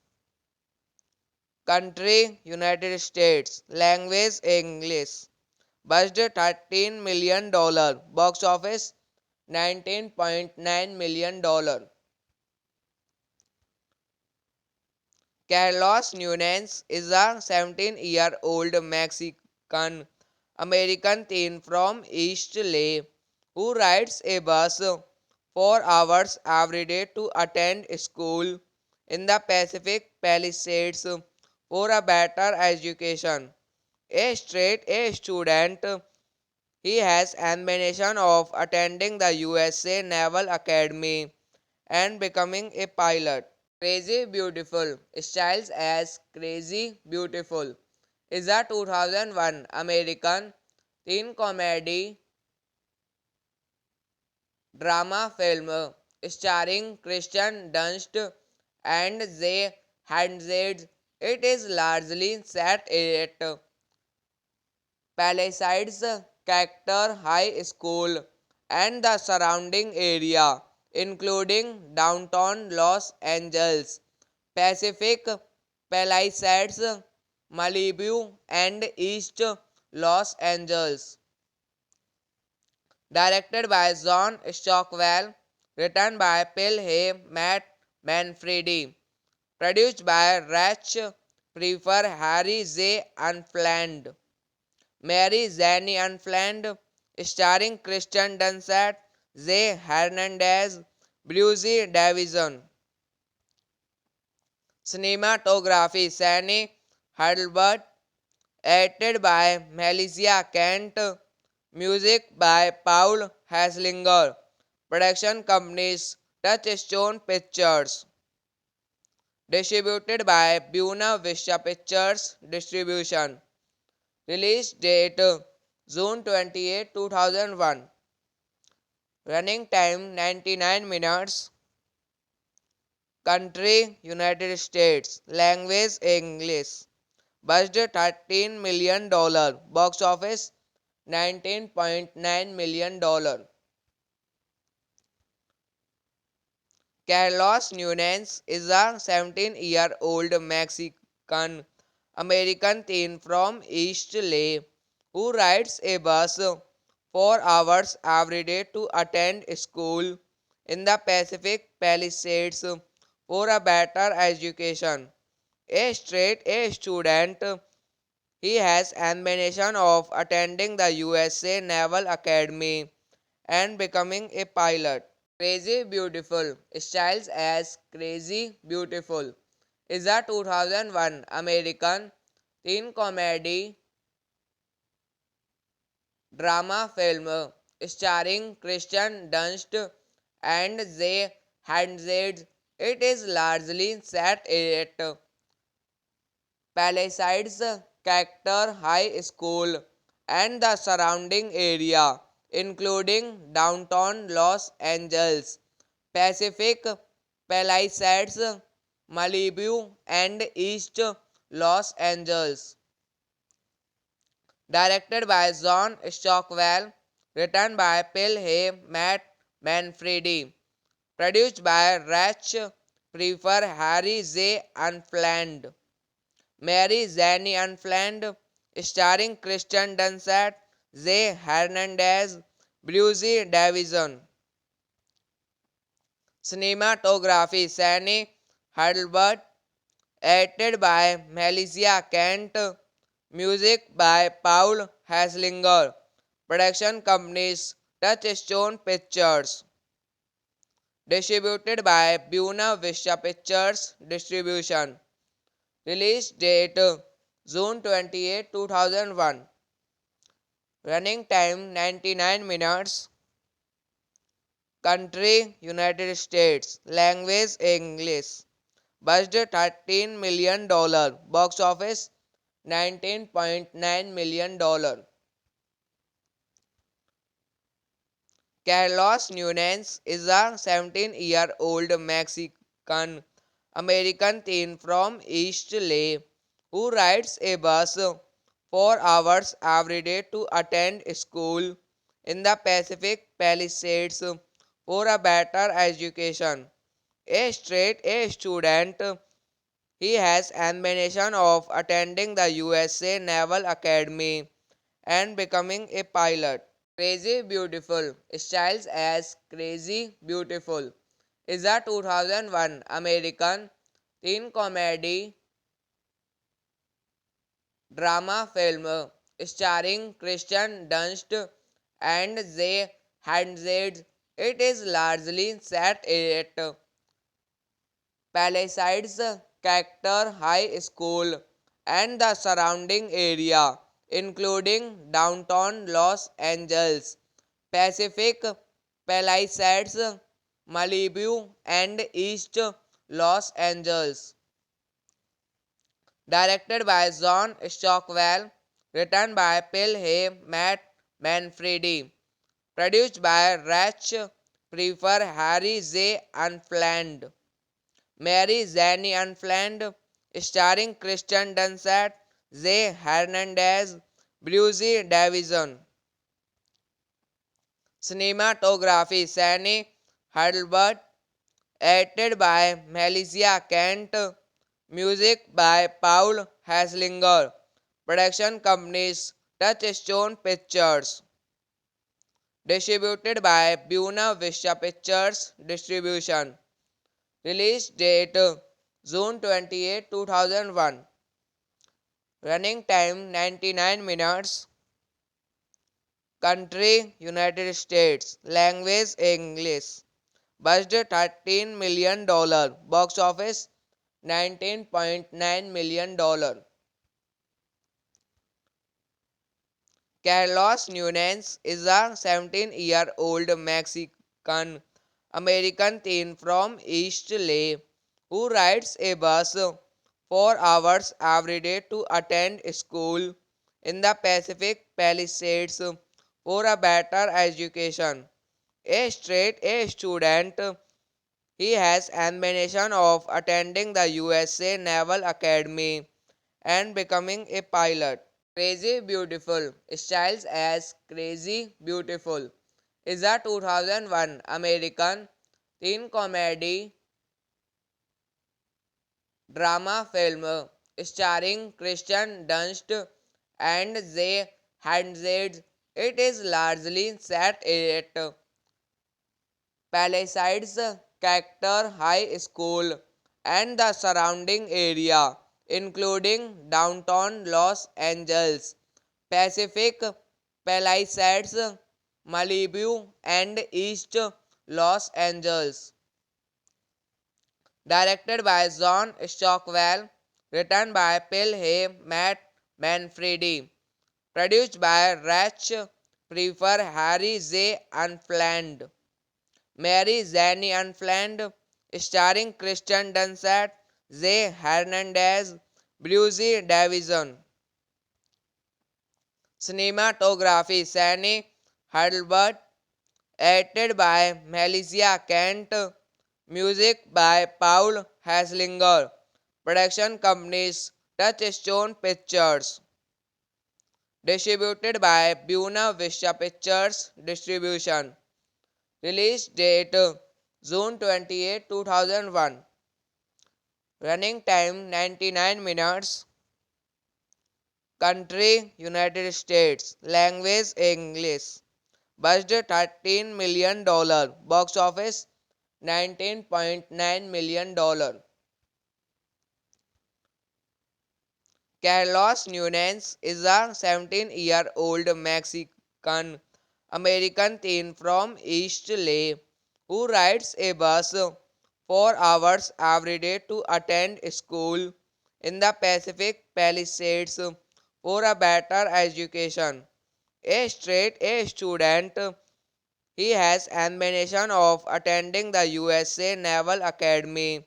country United States, language English. Budget $13 million, box office $19.9 million. Carlos Nunez is a 17-year-old Mexican American teen from East LA who rides a bus 4 hours every day to attend school in the Pacific Palisades for a better education. A straight A student, he has ambition of attending the USA Naval Academy and becoming a pilot. Crazy Beautiful styles as Crazy Beautiful is a 2001 American teen comedy drama film starring Christian Dunst and Zay Hernandez. It is largely set at Palisades Character High School and the surrounding area, including downtown Los Angeles, Pacific Palisades, Malibu, and East Los Angeles. Directed by John Stockwell, written by Phil Hay, Matt Manfredi, produced by Rach Prefer, Harry J. Unplanned, Mary Zanny Unplanned, starring Kristen Dunst, Zay Hernandez, Brucey Davison. Cinematography Sandy Hurlbut, edited by Melissa Kent, music by Paul Haslinger, production companies Touchstone Pictures, distributed by Buena Vista Pictures Distribution, release date June 28, 2001, running time 99 minutes, country United States, language English, budget $13 million, box office $19.9 million. Carlos Nunez is a 17-year-old Mexican American teen from East LA who rides a bus 4 hours every day to attend school in the Pacific Palisades for a better education. A straight A student, he has ambition of attending the USA Naval Academy and becoming a pilot. Crazy Beautiful styles as Crazy Beautiful is a 2001 American teen comedy drama film starring Kristen Dunst and Zay Hernandez. It is largely set at Palisades Character High School and the surrounding area, including downtown Los Angeles, Pacific Palisades, Malibu, and East Los Angeles. Directed by John Stockwell, written by Phil Hay, Matt Manfredi, produced by Rach Prefer, Harry J. Unplanned, Mary Zanny Unplanned, starring Kristen Dunst, Zay Hernandez, Brucey Davison. Cinematography Sandy Hurlbut, edited by Melissa Kent, music by Paul Haslinger, production companies Touchstone Pictures, distributed by Buena Vista Pictures Distribution, release date June 28, 2001, running time 99 minutes, country United States, language English, budget $13 million, box office $19.9 million. Carlos Nunez is a 17-year-old Mexican American teen from East LA who rides a bus 4 hours every day to attend school in the Pacific Palisades for a better education. A straight A student, he has ambition of attending the USA Naval Academy and becoming a pilot. Crazy Beautiful styles as Crazy Beautiful is a 2001 American teen comedy drama film starring Kristen Dunst and Zay Hernandez. It is largely set at Palisades Character High School and the surrounding area, including downtown Los Angeles, Pacific Palisades, Malibu, and East Los Angeles. Directed by John Stockwell, written by Phil Hay, Matt Manfredi. Produced by Rach Prefer Harry J. Unplanned. Mary Zanny Unplanned. Starring Christian Dunst, J. Hernandez, Brucey Davison. Cinematography Sani Hurlbut. Edited by Melissa Kent. Music by Paul Haslinger. Production companies Touchstone Pictures. Distributed by Buena Vista Pictures Distribution. Release date June 28, 2001. Running time 99 minutes. Country United States. Language English. Budget $13 million. Box office $19.9 million. Carlos Nunez is a 17-year-old Mexican American teen from East LA who rides a bus 4 hours every day to attend school in the Pacific Palisades for a better education. A straight A student, he has ambition of attending the USA Naval Academy and becoming a pilot. Crazy Beautiful styles as Crazy Beautiful is a 2001 American teen comedy drama film starring Kristen Dunst and Zay Hernandez. It is largely set at Palisades Charter High School and the surrounding area, including downtown Los Angeles, Pacific Palisades, Malibu, and East Los Angeles. Directed by John Stockwell, written by Phil Hay, Matt Manfredi, produced by Rach Prefer Harry J. Unplanned. Mary Zanny Unplanned, starring Kristen Dunst, J. Hernandez, Brucey Davison. Cinematography Sani Hurlbut. Edited by Melissa Kent. Music by Paul Haslinger. Production companies Touchstone Pictures. Distributed by Buena Vista Pictures Distribution. Release date June 28, 2001. Running time 99 minutes. Country United States. Language English. Budget $13 million. Box office $19.9 million. Carlos Nunez is a 17-year-old Mexican American teen from East LA who rides a bus 4 hours every day to attend school in the Pacific Palisades for a better education. A straight A student, he has ambition of attending the USA Naval Academy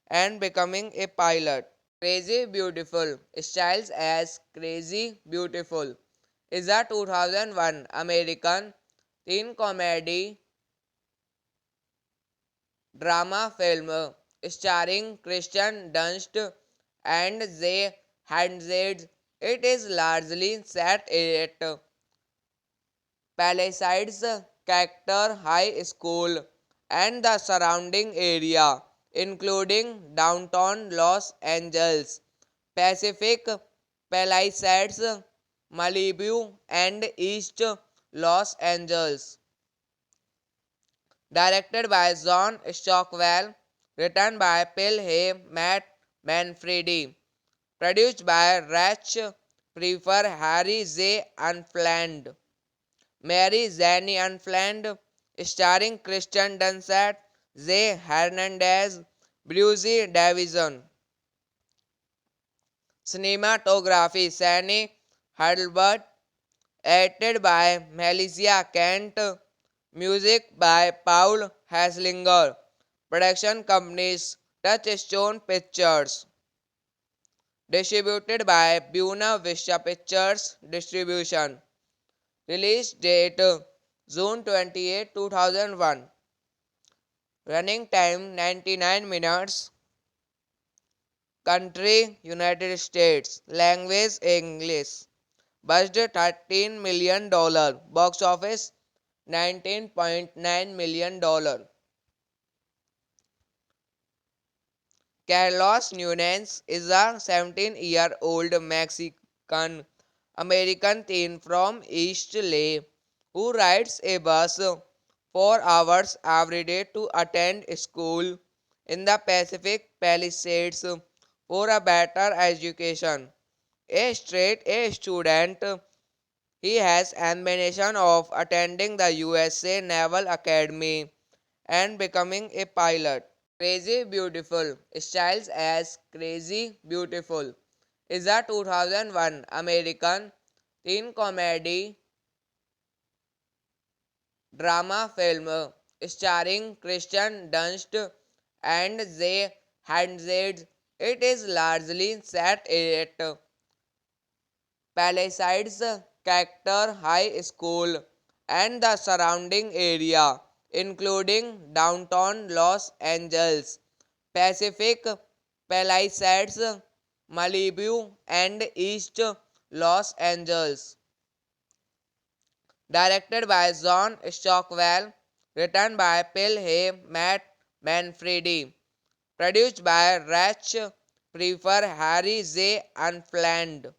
and becoming a pilot. Crazy Beautiful styles as Crazy Beautiful is a 2001 American teen comedy drama film starring Kristen Dunst and Zay Hernandez. It is largely set at Palisades Charter High School and the surrounding area, including downtown Los Angeles, Pacific Palisades, Malibu, and East Los Angeles. Directed by John Stockwell, written by Phil Hay, Matt Manfredi, produced by Rach Prefer Harry J. Unplanned. Mary Zanny Unplanned, starring Kristen Dunst, J. Hernandez, Brucey Davison. Cinematography Sani Hurlbut. Edited by Melissa Kent. Music by Paul Haslinger. Production companies Touchstone Pictures. Distributed by Buena Vista Pictures Distribution. Release date June 28, 2001. Running time 99 minutes. Country United States. Language English. Budget $13 million. Box office $19.9 million. Carlos Nunez is a 17-year-old Mexican American teen from East LA who rides a bus 4 hours every day to attend school in the Pacific Palisades for a better education. A straight A student, he has ambition of attending the USA Naval Academy and becoming a pilot. Crazy Beautiful styles as Crazy Beautiful is a 2001 American teen comedy drama film starring Kristen Dunst and Zay Hernandez. It is largely set at Palisades Charter High School and the surrounding area, including downtown Los Angeles, Pacific Palisades, Malibu, and East Los Angeles. Directed by John Stockwell, written by Phil Hay, Matt Manfredi, produced by Rach Prefer, Harry J. Unflanned,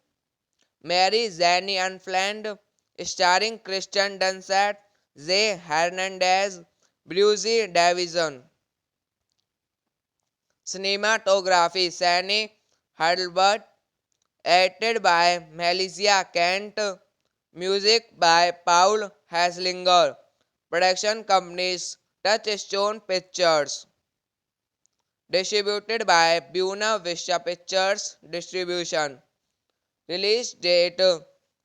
Mary Zanny Unflanned, starring Kristen Dunst, Zay Hernandez, Brucey Davison. Cinematography Sandy Hurlbut, edited by Melissa Kent, music by Paul Haslinger, production companies Touchstone Pictures, distributed by Buena Vista Pictures Distribution. Release date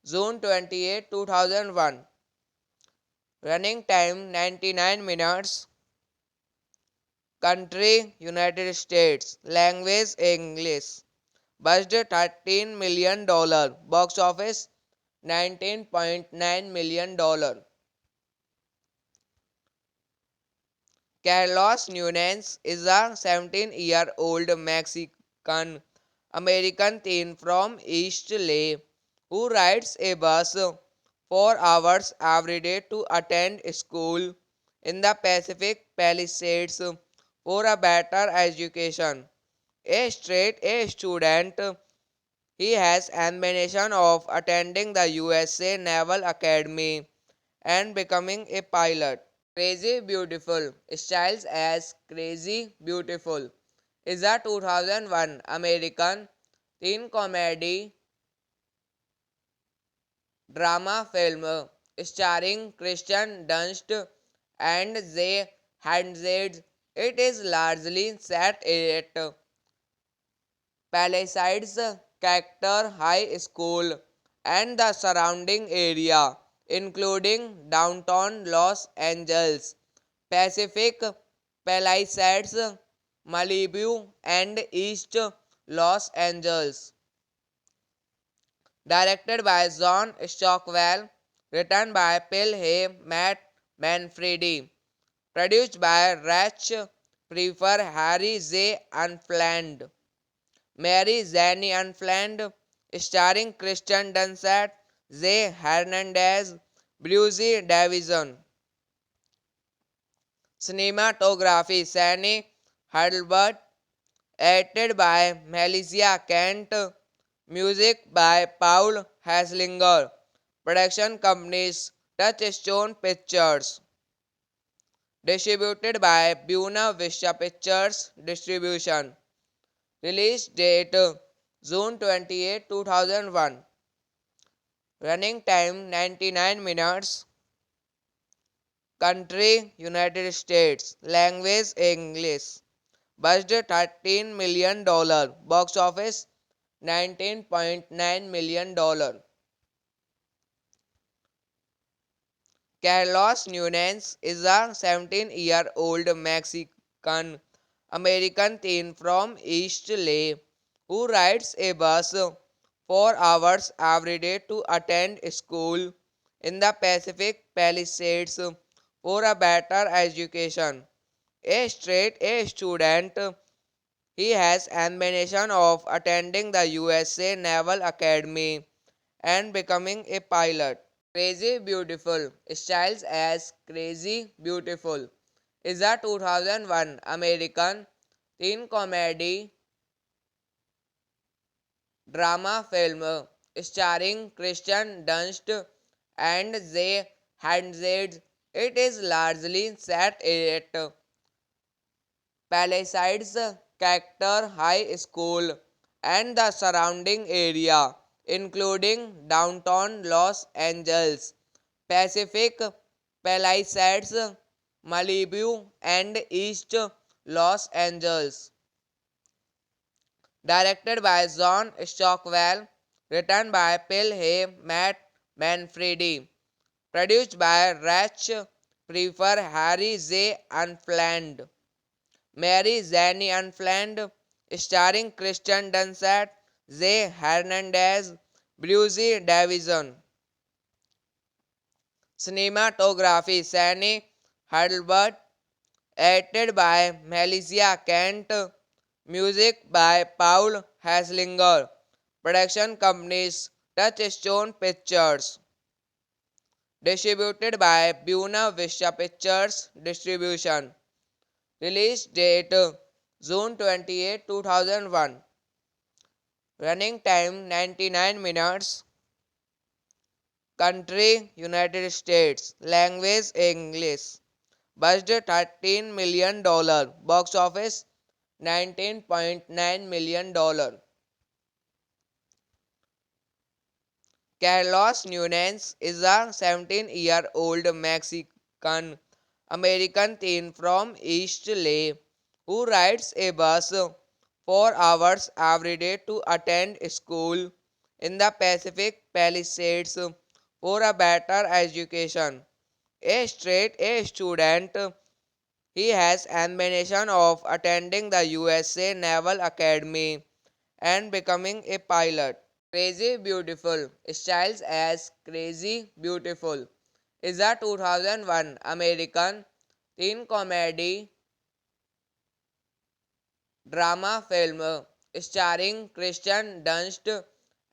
June 28, 2001. Running time 99 minutes. Country United States. Language English. Budget $13 million. Box office $19.9 million. Carlos Nunez is a 17-year-old Mexican American teen from East LA who rides a bus 4 hours every day to attend school in the Pacific Palisades for a better education. A straight A student, he has ambition of attending the USA Naval Academy and becoming a pilot. Crazy Beautiful styles as Crazy Beautiful is a 2001 American teen comedy drama film starring Kristen Dunst and Zay Hernandez. It is largely set at Palisades Charter High School and the surrounding area, including downtown Los Angeles, Pacific Palisades, Malibu, and East Los Angeles. Directed by John Stockwell, written by Phil Hay, Matt Manfredi, produced by Rach Prefer, Harry J. Unflanned, Mary Zanny Unflanned, starring Kristen Dunst, Zay Hernandez, Brucey Davison. Cinematography Sandy Hurlbut, edited by Melissa Kent, music by Paul Haslinger, production companies Touchstone Pictures, distributed by Buena Vista Pictures Distribution. Release date June 28, 2001. Running time 99 minutes. Country United States. Language English. Budget $13 million. Box office $19.9 million. Carlos Nunez is a 17-year-old Mexican American teen from East LA who rides a bus 4 hours every day to attend school in the Pacific Palisades for a better education. A straight A student, he has ambition of attending the USA Naval Academy and becoming a pilot. Crazy Beautiful styles as Crazy Beautiful is a 2001 American teen comedy drama film starring Kristen Dunst and Zay Hernandez. It is largely set at Palisades Character High School and the surrounding area, including downtown Los Angeles, Pacific Palisades, Malibu, and East Los Angeles. Directed by John Stockwell, written by Phil Hay, Matt Manfredi, produced by Rach Prefer, Harry J. Unplanned, Mary Zanny Unplanned, starring Kristen Dunst, Zay Hernandez, Brucey Davison. Cinematography Sandy Hurlbut, edited by Melissa Kent, music by Paul Haslinger, production companies Touchstone Pictures, distributed by Buena Vista Pictures Distribution, release date June 28, 2001, running time 99 minutes, country United States, language English, budget $13 million, box office $19.9 million. Carlos Nunez is a 17-year-old Mexican American teen from East LA who rides a bus 4 hours every day to attend school in the Pacific Palisades for a better education. A straight A student, he has ambition of attending the USA Naval Academy and becoming a pilot. Crazy Beautiful styles as Crazy Beautiful is a 2001 American teen comedy drama film starring Kristen Dunst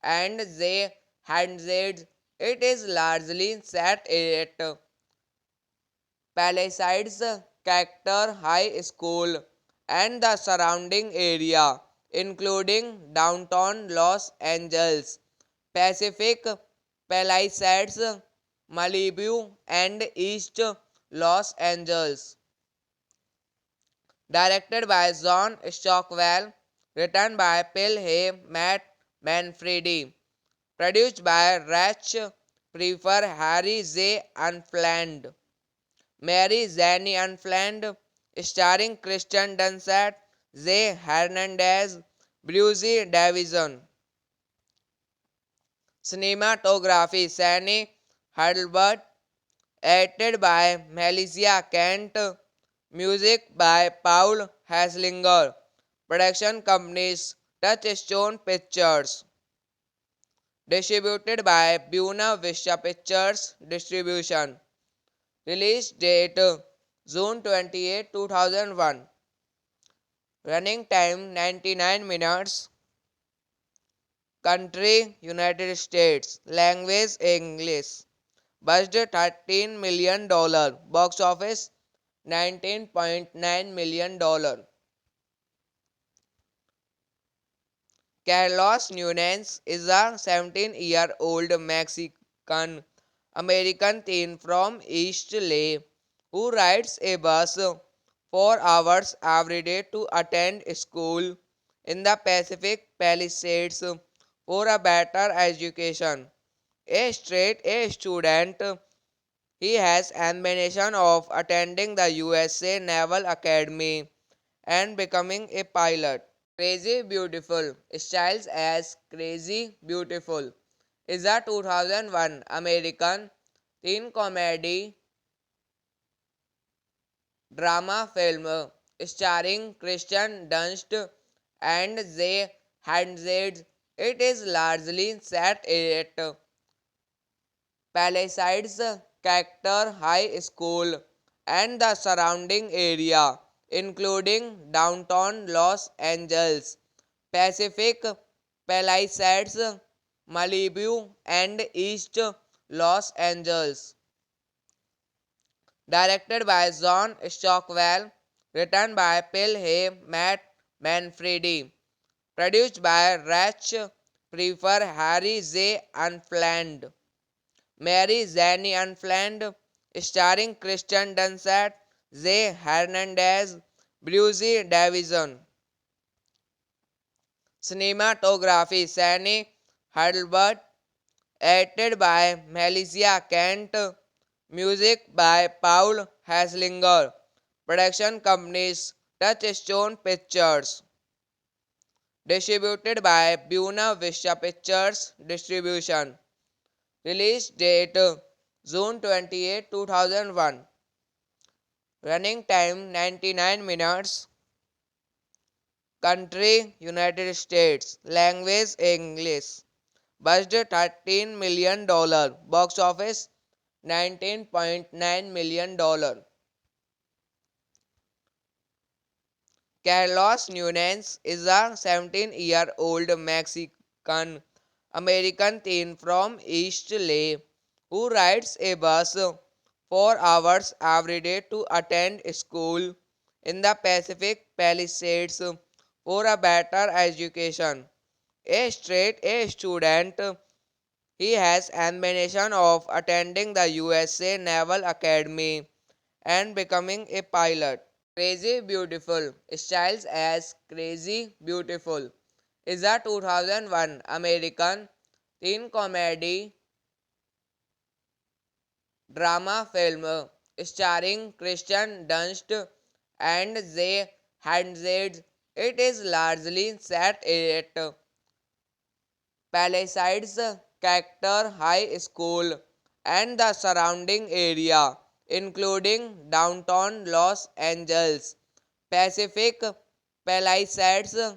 and Zay Hernandez. It is largely set at Palisades Character High School and the surrounding area, including downtown Los Angeles, Pacific Palisades, Malibu, and East Los Angeles. Directed by John Stockwell, written by Phil Hay, Matt Manfredi, produced by Rach Prefer, Harry J. Unplanned, Mary Zanny Unplanned, starring Kristen Dunst, Zay Hernandez, Brucey Davison. Cinematography Sandy Hurlbut, edited by Melissa Kent, music by Paul Haslinger, production companies Touchstone Pictures, distributed by Buena Vista Pictures Distribution, release date June 28, 2001, running time 99 minutes, country United States, language English, budget $13 million, box office $19.9 million. Carlos Nunez is a 17-year-old Mexican American teen from East LA who rides a bus 4 hours every day to attend school in the Pacific Palisades for a better education. A straight A student, he has ambition of attending the USA Naval Academy and becoming a pilot. Crazy Beautiful styles as Crazy Beautiful is a 2001 American teen comedy drama film starring Kristen Dunst and Zay Hernandez. It is largely set at Palisades Character High School and the surrounding area, including downtown Los Angeles, Pacific Palisades, Malibu, and East Los Angeles. Directed by John Stockwell, written by Phil Hay, Matt Manfredi, produced by Rach Prefer, Harry J. Unplanned, Mary Zanny Unplanned, starring Kristen Dunst, Zay Hernandez, Brucey Davison. Cinematography Sandy Hurlbut, edited by Melissa Kent, music by Paul Haslinger, production companies Touchstone Pictures, distributed by Buena Vista Pictures Distribution, release date June 28, 2001, running time 99 minutes, country United States, language English. Budget $13 million, box office $19.9 million. Carlos Nunez is a 17-year-old Mexican American teen from East LA who rides a bus 4 hours every day to attend school in the Pacific Palisades for a better education. A straight A student, he has ambition of attending the USA Naval Academy and becoming a pilot. Crazy Beautiful, styles as Crazy Beautiful, is a 2001 American teen comedy drama film starring Kristen Dunst and Zay Hernandez. It is largely set at Palisades Character High School and the surrounding area, including downtown Los Angeles, Pacific Palisades,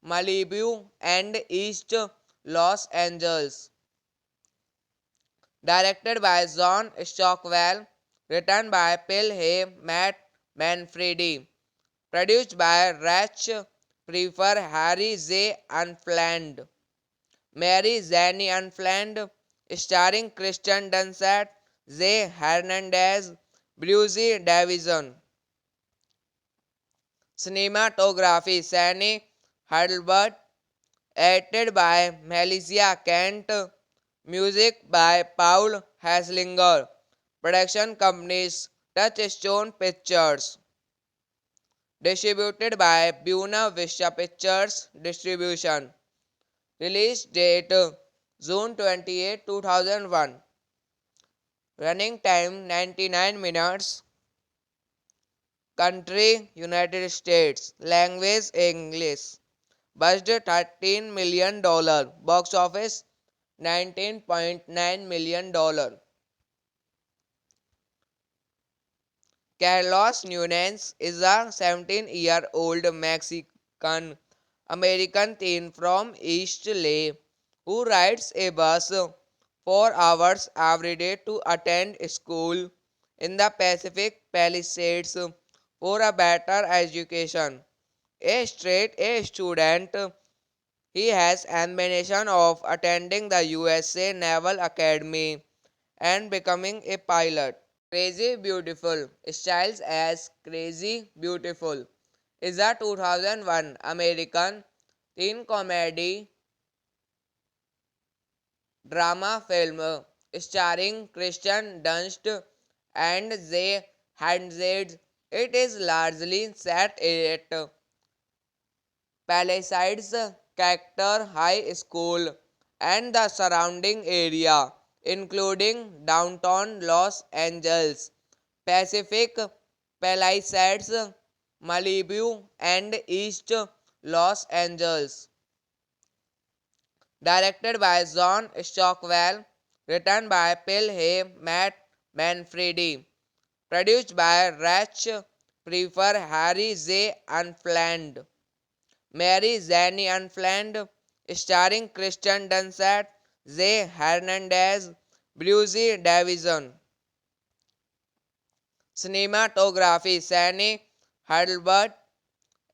Malibu, and East Los Angeles. Directed by John Stockwell, written by Phil Hay, Matt Manfredi, produced by Rach Prefer, Harry J. Unplanned, Mary Zanny Unplanned, starring Kristen Dunst, Zay Hernandez, Brucey Davison. Cinematography Sandy Hurlbut, edited by Melissa Kent, music by Paul Haslinger, production companies Touchstone Pictures, distributed by Buena Vista Pictures Distribution, release date June 28, 2001, running time 99 minutes, country United States, language English. Budget $13 million, box office $19.9 million. Carlos Nunez is a 17-year-old Mexican American teen from East LA who rides a bus 4 hours every day to attend school in the Pacific Palisades for a better education. A straight A student, he has ambition of attending the USA Naval Academy and becoming a pilot. Crazy Beautiful, styles as Crazy Beautiful, is a 2001 American teen comedy drama film starring Kristen Dunst and Zay Hernandez. It is largely set at Palisades Character High School and the surrounding area, including downtown Los Angeles, Pacific Palisades, Malibu, and East Los Angeles. Directed by John Stockwell, written by Phil Hay, Matt Manfredi, produced by Rach Prefer, Harry J. Unplanned, Mary Zanny Unplanned, starring Kristen Dunst, Zay Hernandez, bluesy Davison. Cinematography Sani Heidelberg,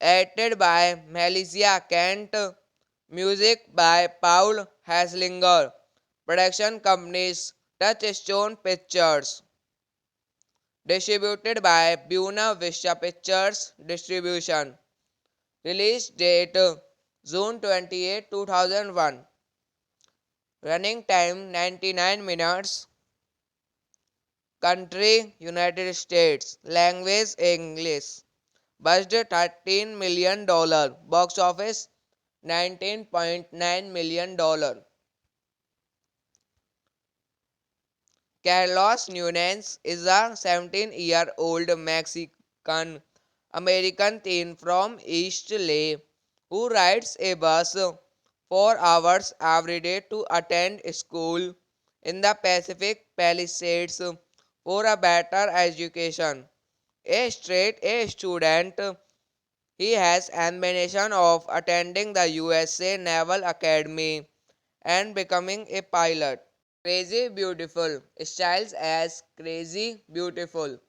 edited by Melissa Kent, music by Paul Haslinger, production companies Touchstone Pictures, distributed by Buena Vista Pictures Distribution, release date June 28, 2001, running time 99 minutes, country United States, language English. Budget $13 million. Box office $19.9 million. Carlos Nunez is a 17-year-old Mexican American teen from East LA who rides a bus 4 hours every day to attend school in the Pacific Palisades for a better education. A straight A student, he has ambition of attending the USA Naval Academy and becoming a pilot. Crazy Beautiful styles as Crazy Beautiful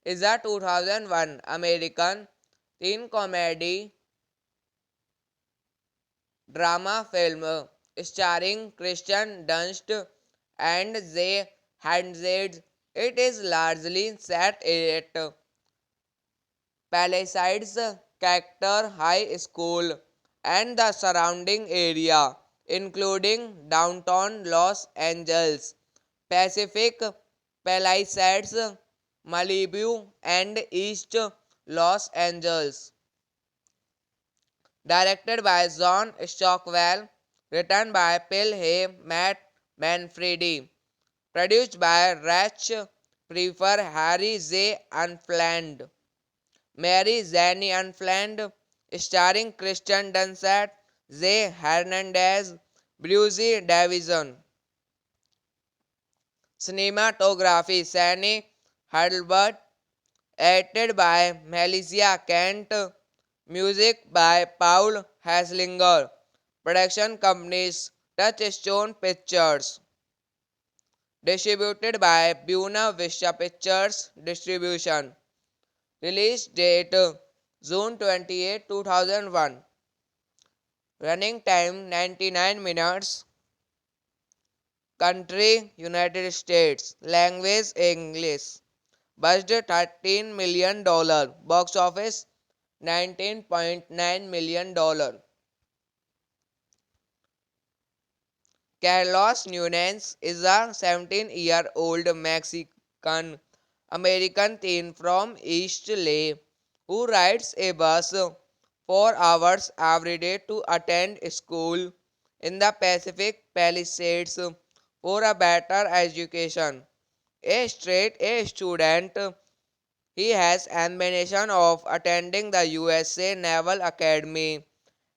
is a 2001 American teen comedy drama film starring Kristen Dunst and Zay Hernandez. It is largely set at Palisades Charter High School and the surrounding area, including downtown Los Angeles, Pacific Palisades, Malibu, and East Los Angeles. Directed by John Stockwell, written by Phil Hay, Matt Manfredi, produced by Rach Prefer, Harry J. Unplanned, Mary Zanny Unplanned, starring Kristen Dunst, Zay Hernandez, Bluesy Davison. Cinematography Sani Heidelberg, edited by Melissa Kent, music by Paul Haslinger, production companies Touchstone Pictures, distributed by Buena Vista Pictures Distribution, release date June 28, 2001, running time 99 minutes, country United States, language English. Budget $13 million. Box office $19.9 million. Carlos Nunez is a 17-year-old Mexican American teen from East LA who rides a bus 4 hours every day to attend school in the Pacific Palisades for a better education. A straight A student, he has ambition of attending the USA Naval Academy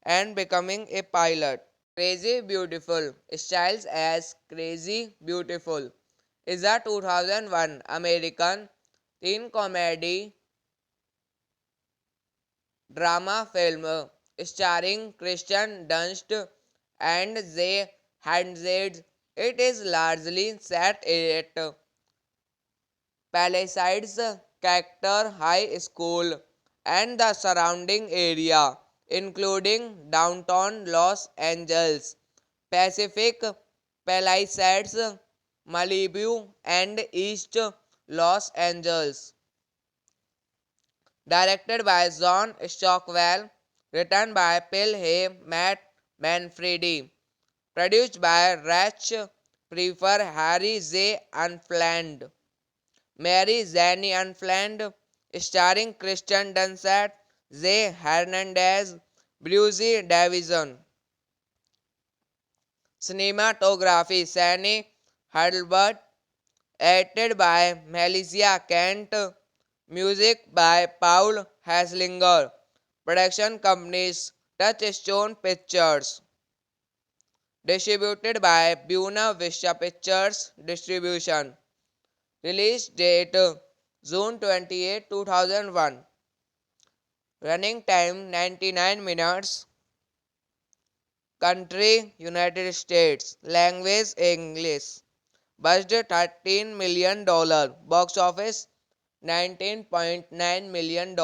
and becoming a pilot. Crazy Beautiful styles as Crazy Beautiful is a 2001 American teen comedy drama film starring Kristen Dunst and Zay Hernandez. It is largely set at Palisades Charter High School and the surrounding area, including downtown Los Angeles, Pacific Palisades, Malibu, and East Los Angeles. Directed by John Stockwell, written by Phil Hay, Matt Manfredi, produced by Rach Prefer, Harry J. Unplanned, Mary Zanny Unplanned, starring Kristen Dunst, Zay Hernandez, Bluesy Davison. Cinematography Sani Heidelberg, edited by Melissa Kent, music by Paul Haslinger, production companies Touchstone Pictures, distributed by Buena Vista Pictures Distribution, release date June 28, 2001, running time 99 minutes, country United States, language English. budget $13 million, box office $19.9 million.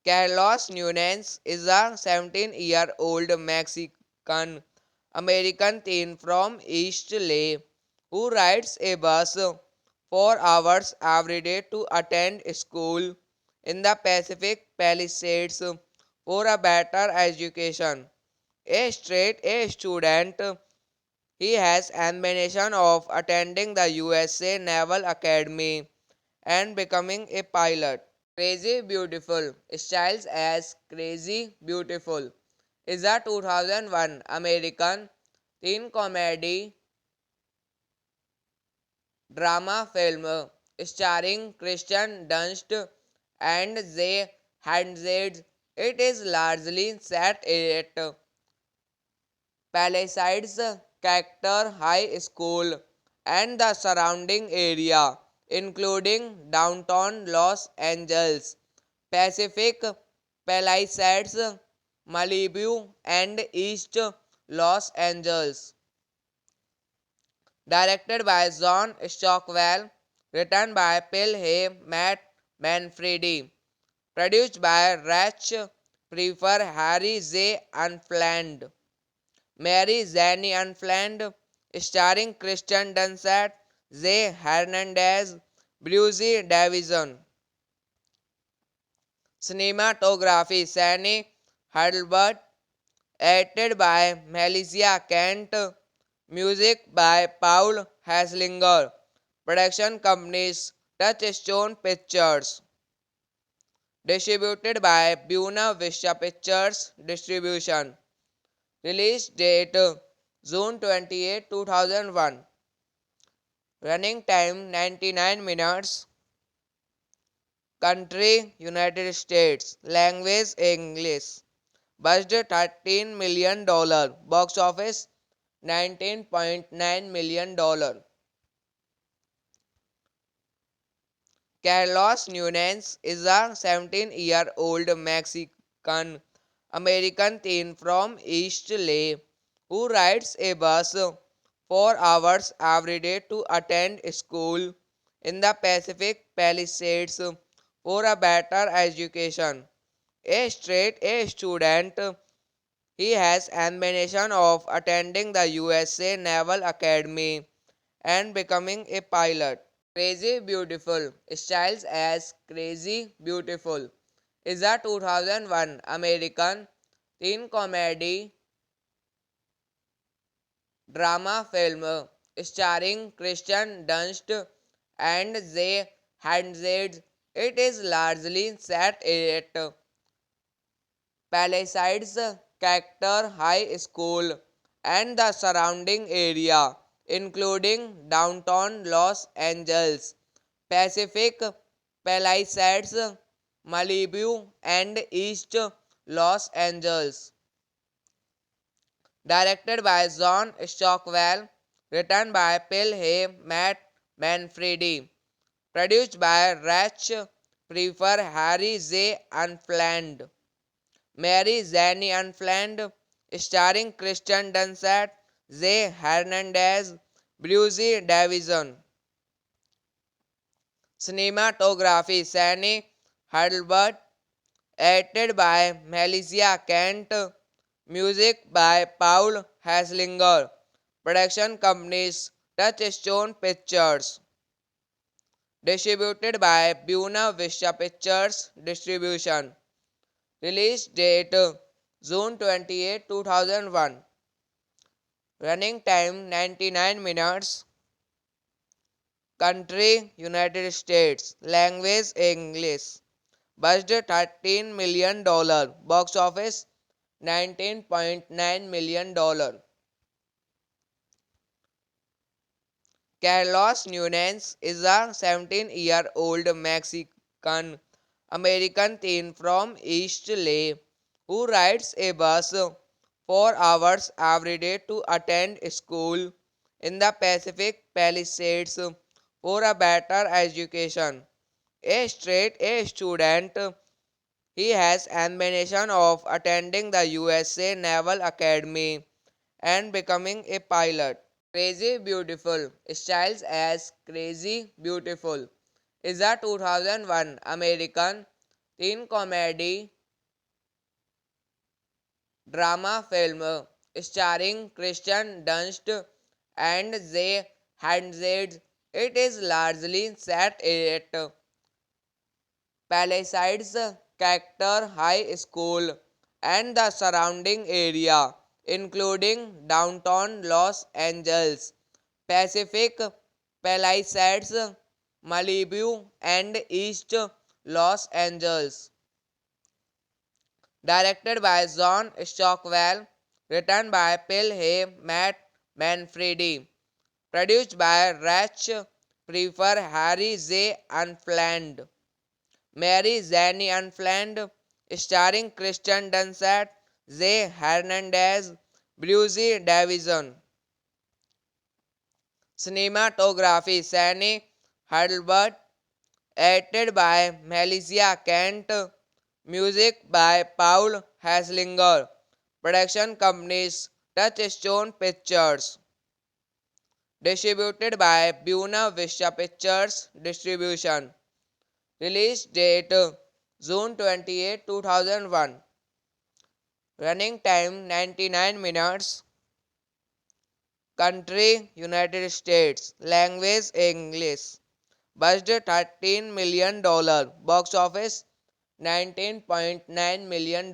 Carlos Nunez is a 17-year-old Mexican American teen from East LA who rides a bus 4 hours every day to attend school in the Pacific Palisades for a better education. A straight A student, he has ambition of attending the USA Naval Academy and becoming a pilot. Crazy Beautiful styles as Crazy Beautiful is a 2001 American teen comedy drama film starring Kristen Dunst and Zay Hernandez. It is largely set at Palisades Charter High School and the surrounding area, including downtown Los Angeles, Pacific Palisades, Malibu, and East Los Angeles. Directed by John Stockwell, written by Phil Hay, Matt Manfredi, produced by Rach Prefer, Harry J. Unplanned, Mary Zanny Unplanned, starring Kristen Dunst, Zay Hernandez, Brucey Davison. Cinematography Sandy Hurlbut, edited by Melissa Kent, music by Paul Haslinger, production companies Touchstone Pictures, distributed by Buena Vista Pictures Distribution, release date June 28, 2001, running time 99 minutes, country United States, language English. Budget $13 million, box office $19.9 million. Carlos Nunez is a 17-year-old Mexican American teen from East LA who rides a bus 4 hours every day to attend school in the Pacific Palisades for a better education. A straight A student, he has ambition of attending the USA Naval Academy and becoming a pilot. Crazy Beautiful styles as Crazy Beautiful is a 2001 American teen comedy drama film starring Kristen Dunst and Zay Hernandez. It is largely set at Palisades Charter High School and the surrounding area, including downtown Los Angeles, Pacific Palisades, Malibu, and East Los Angeles. Directed by John Stockwell, written by Phil Hay, Matt Manfredi, produced by Rach Prefer, Harry J. Unplanned, Mary Zanny Unplanned, starring Kristen Dunst, Zay Hernandez, Brucey Davison. Cinematography Sandy Hurlbut, edited by Melissa Kent, music by Paul Haslinger, production companies Touchstone Pictures, distributed by Buena Vista Pictures Distribution, release date June 28, 2001, running time 99 minutes, country United States, language English. Budget $13 million, box office $19.9 million. Carlos Nunez is a 17-year-old Mexican American teen from East LA who rides a bus 4 hours every day to attend school in the Pacific Palisades for a better education. A straight A student, he has ambition of attending the USA Naval Academy and becoming a pilot. Crazy Beautiful styles as Crazy Beautiful is a 2001 American teen comedy drama film starring Kristen Dunst and Zay Hernandez. It is largely set at Palisades Charter High School and the surrounding area, including downtown Los Angeles, Pacific Palisades, Malibu, and East Los Angeles. Directed by John Stockwell, written by Phil Hay, Matt Manfredi, produced by Rach Prefer, Harry J. Unplanned, Mary Zanny Unplanned, starring Kristen Dunst, Zay Hernandez, Brucey Davison. Cinematography Sandy Hurlbut, edited by Melissa Kent, music by Paul Haslinger, production companies Touchstone Pictures, distributed by Buena Vista Pictures Distribution. Release date June 28, 2001. Running time 99 minutes. Country United States. Language English. Budget $13 million. Box office $19.9 million.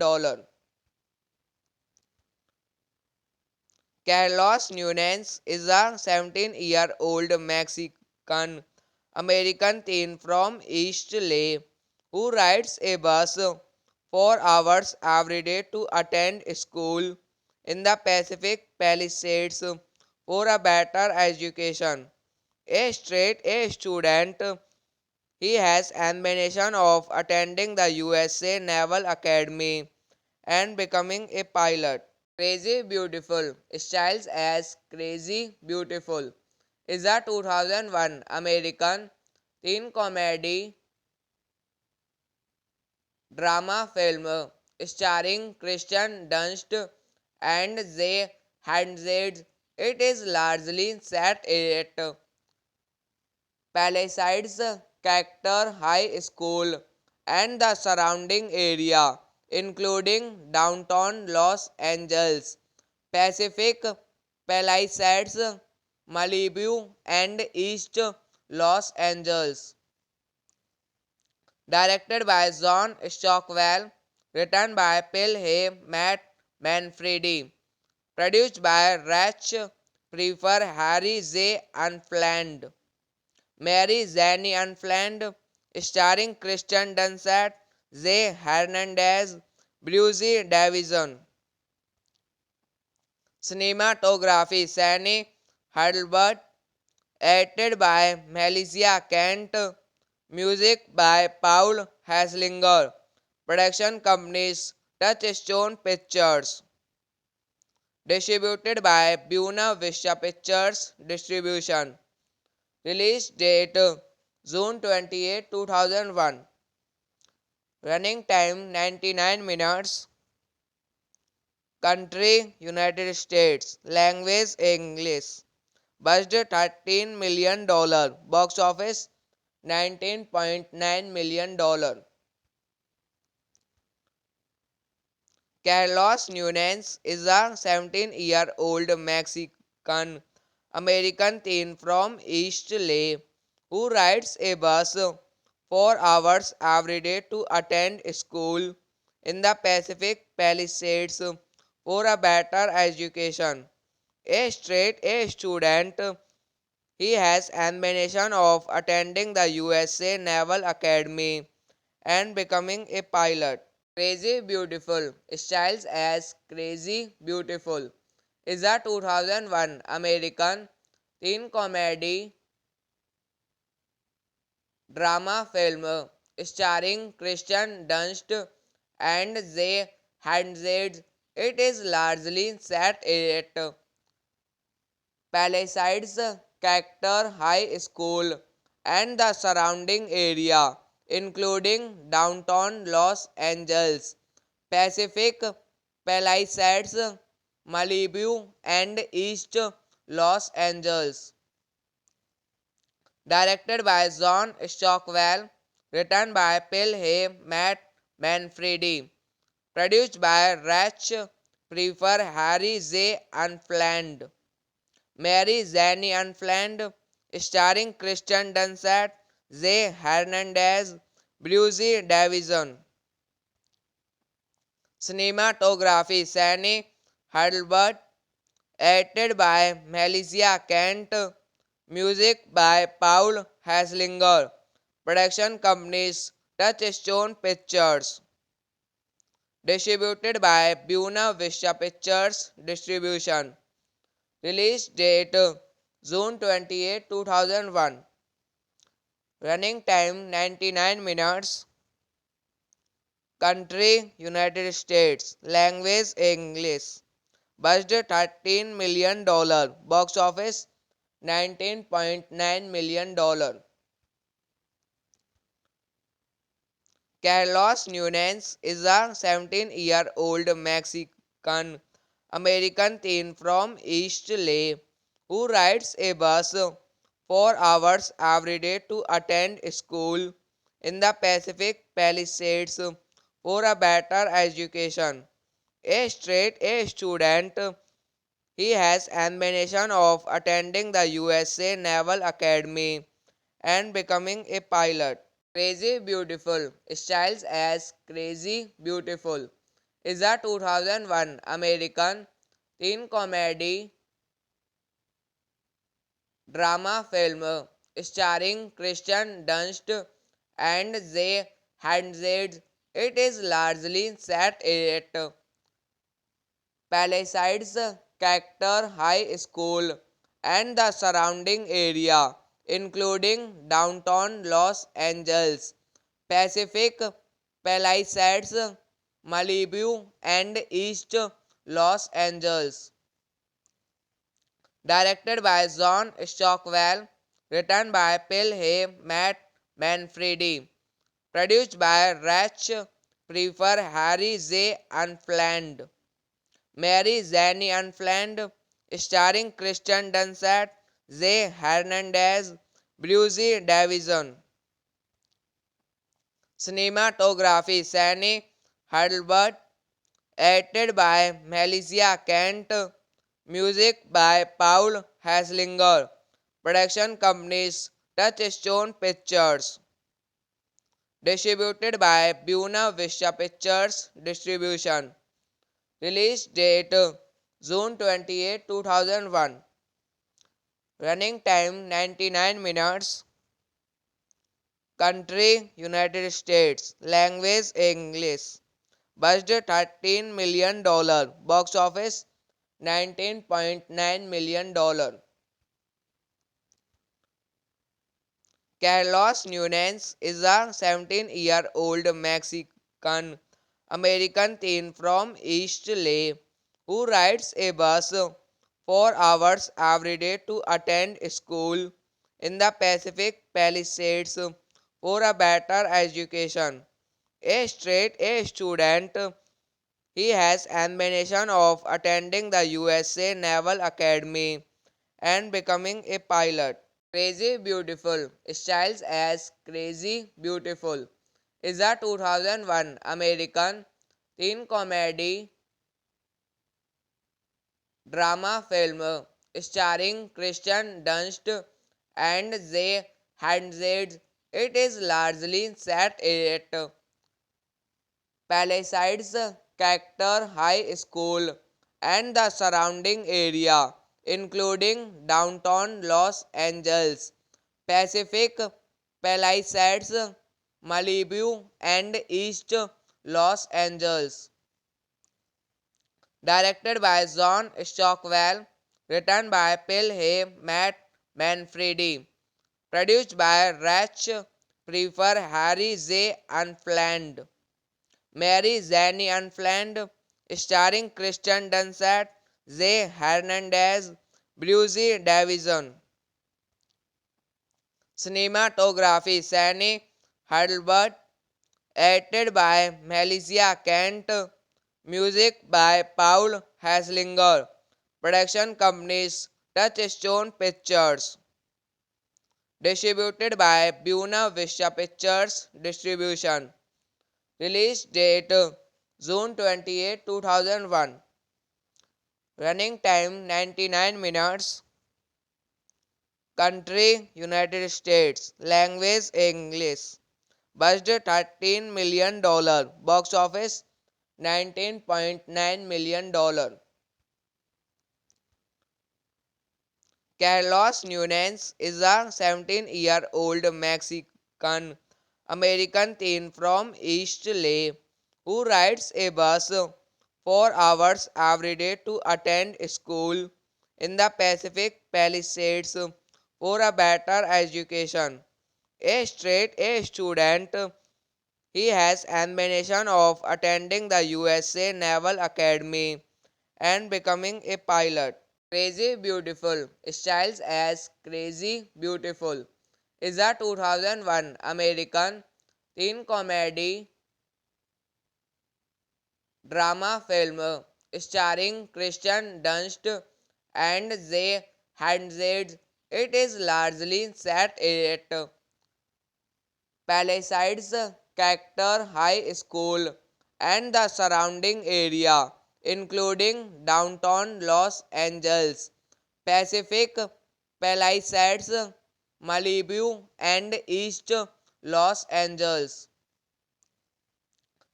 Carlos Nunez is a 17-year-old Mexican American teen from East LA who rides a bus 4 hours every day to attend school in the Pacific Palisades for a better education. A straight A student, he has ambition of attending the USA Naval Academy and becoming a pilot. Crazy Beautiful styles as Crazy Beautiful is a 2001 American teen comedy drama film starring Kristen Dunst and Zay Hernandez. It is largely set at Palisades Charter High School and the surrounding area, including downtown Los Angeles, Pacific Palisades, Malibu, and East Los Angeles. Directed by John Stockwell, written by Phil Hay, Matt Manfredi, produced by Rach Prefer, Harry J. Unplanned, Mary Zanny Unplanned, starring Kristen Dunst, Zay Hernandez, Brucey Davison. Cinematography Sandy Hurlbut, edited by Melissa Kent, music by Paul Haslinger, production companies Touchstone Pictures, distributed by Buena Vista Pictures Distribution. Release date June 28, 2001. Running time 99 minutes. Country United States. Language English. Budget $13 million. Box office $19.9 million. Carlos Nunez is a 17-year-old Mexican American teen from East LA who rides a bus 4 hours every day to attend school in the Pacific Palisades for a better education. A straight A student, he has ambition of attending the USA Naval Academy and becoming a pilot. Crazy Beautiful styles as Crazy Beautiful is a 2001 American teen comedy drama film starring Kristen Dunst and Zay Hernandez. It is largely set at Palisades Charter High School and the surrounding area, including downtown Los Angeles, Pacific Palisades, Malibu, and East Los Angeles. Directed by John Stockwell, written by Phil Hay, Matt Manfredi, produced by Rach Prefer, Harry J. Unplanned, Mary Zanny Unplanned, starring Kristen Dunst, J. Hernandez, Brucey Davison. Cinematography Sandy Hurlbut, edited by Melissa Kent, music by Paul Haslinger, production companies Touchstone Pictures, distributed by Buena Vista Pictures Distribution, release date June 28, 2001, running time 99 minutes, country United States, language English. Budget $13 million, box office $19.9 million. Carlos Nunez is a 17-year-old Mexican American teen from East LA who rides a bus 4 hours every day to attend school in the Pacific Palisades for a better education. A straight A student, he has ambition of attending the USA Naval Academy and becoming a pilot. Crazy Beautiful styles as Crazy Beautiful is a 2001 American teen comedy drama film starring Kristen Dunst and Zay Hernandez. It is largely set at Palisades Charter High School and the surrounding area, including downtown Los Angeles, Pacific Palisades, Malibu, and East Los Angeles. Directed by John Stockwell, written by Phil Hay, Matt Manfredi, produced by Rach Prefer, Harry J. Unplanned, Mary Zanny Unplanned, starring Kristen Dunst, J. Hernandez, Brucey Davison. Cinematography Sandy Hurlbut, edited by Melissa Kent, music by Paul Haslinger, production companies Touchstone Pictures, distributed by Buena Vista Pictures Distribution, release date June 28, 2001, running time 99 minutes, country United States, language English. Budget $13 million, box office $19.9 million. Carlos Nunez is a 17-year-old Mexican American teen from East LA who rides a bus 4 hours every day to attend school in the Pacific Palisades for a better education. A straight A student, he has ambition of attending the USA Naval Academy and becoming a pilot. Crazy Beautiful styles as Crazy Beautiful is a 2001 American teen comedy drama film starring Kristen Dunst and Zay Hernandez. It is largely set at Palisades Charter High School and the surrounding area, including downtown Los Angeles, Pacific Palisades, Malibu, and East Los Angeles. Directed by John Stockwell, written by Phil Hay, Matt Manfredi, produced by Rach Prefer, Harry J. Unplanned, Mary Zanny Unplanned, starring Kristen Dunst, J. Hernandez, Brucey Davison. Cinematography Sandy Hurlbut, edited by Melissa Kent, Music by Paul Haslinger. Production companies Touchstone Pictures. Distributed by Buena Vista Pictures Distribution. Release date June 28, 2001. Running time 99 minutes. Country United States. Language English. Budget $13 million. Box office $19.9 million. Carlos Nunez is a 17-year-old Mexican American teen from East LA who rides a bus 4 hours every day to attend school in the Pacific Palisades for a better education. A straight A student, he has ambition of attending the USA Naval Academy and becoming a pilot. Crazy Beautiful styles as Crazy Beautiful is a 2001 American teen comedy drama film starring Kristen Dunst and Zay Hernandez. It is largely set at Palisades Charter High School and the surrounding area, including downtown Los Angeles, Pacific Palisades, Malibu, and East Los Angeles.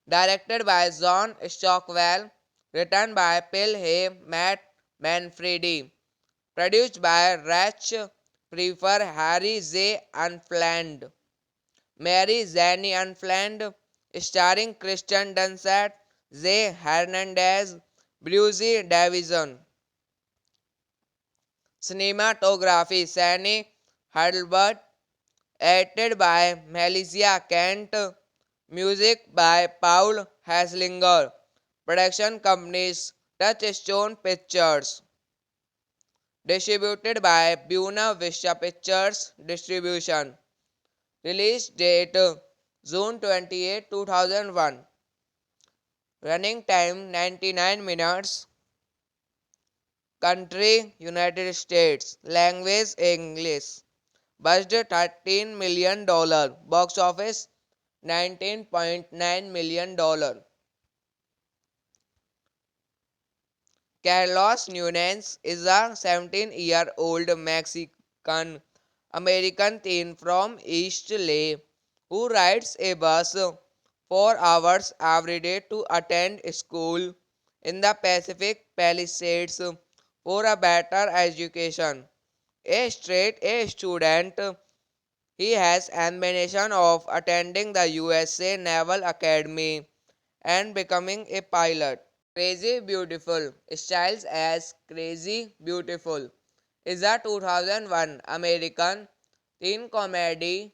Directed by John Stockwell, written by Phil Hay, Matt Manfredi, produced by Rach Prefer, Harry J. Unplanned, Mary Zanny Unplanned, starring Kristen Dunst, Zay Hernandez, Brucey Davison. Cinematography Sandy Hurlbut, edited by Melissa Kent, music by Paul Haslinger, production companies Touchstone Pictures, distributed by Buena Vista Pictures Distribution. Release date June 28, 2001. Running time 99 minutes. Country United States. Language English. Budget $13 million. Box office $19.9 million. Carlos Nunez is a 17-year-old Mexican American teen from East LA who rides a bus 4 hours every day to attend school in the Pacific Palisades for a better education. A straight A student, he has ambition of attending the USA Naval Academy and becoming a pilot. Crazy Beautiful styles as Crazy Beautiful is a 2001 American teen comedy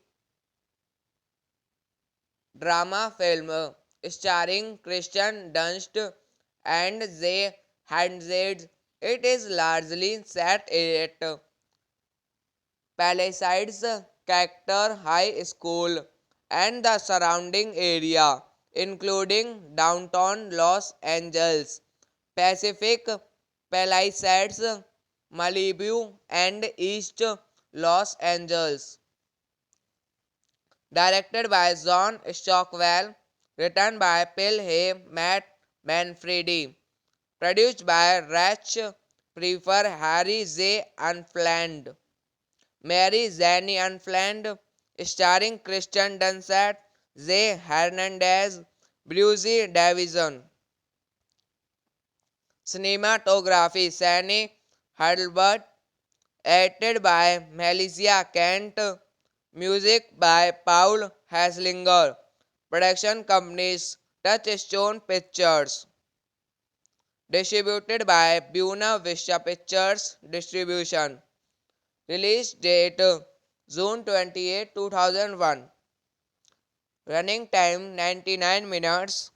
drama film starring Kristen Dunst and Zay Hernandez. It is largely set at Palisades Charter High School and the surrounding area, including downtown Los Angeles, Pacific Palisades, Malibu, and East Los Angeles. Directed by John Stockwell, written by Phil Hay, Matt Manfredi, produced by Rach Prefer, Harry J. Unplanned, Mary Zanny Unplanned, starring Kristen Dunst, Zay Hernandez, Brucey Davison. Cinematography Sandy Hurlbut, edited by Melissa Kent, music by Paul Haslinger, production companies Touchstone Pictures, distributed by Buena Vista Pictures Distribution. Release date June 28, 2001. Running time 99 minutes.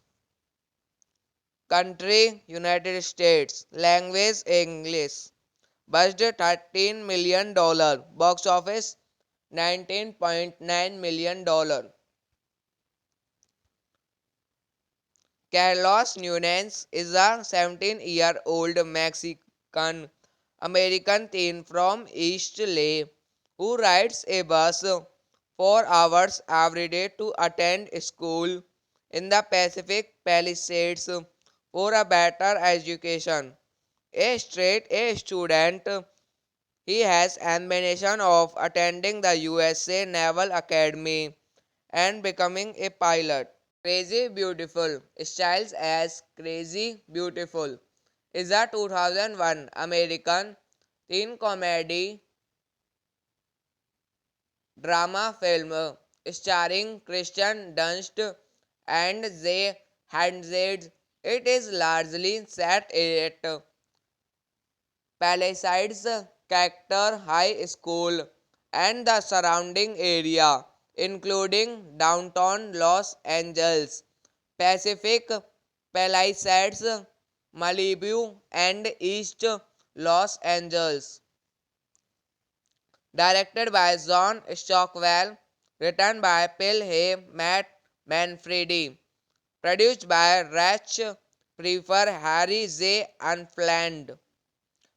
Country United States. Language English. Budget $13 million. Box office $19.9 million. Carlos Nunez is a 17-year-old Mexican American teen from East LA who rides a bus 4 hours every day to attend school in the Pacific Palisades for a better education. A straight A student, he has ambition of attending the USA Naval Academy and becoming a pilot. Crazy Beautiful styles as Crazy Beautiful is a 2001 American teen comedy drama film starring Kristen Dunst and Zay Hernandez. It is largely set at Palisades Charter High School and the surrounding area, including downtown Los Angeles, Pacific Palisades, Malibu, and East Los Angeles. Directed by John Stockwell, written by Phil Hay, Matt Manfredi, produced by Rach Prefer, Harry J. Unflanned,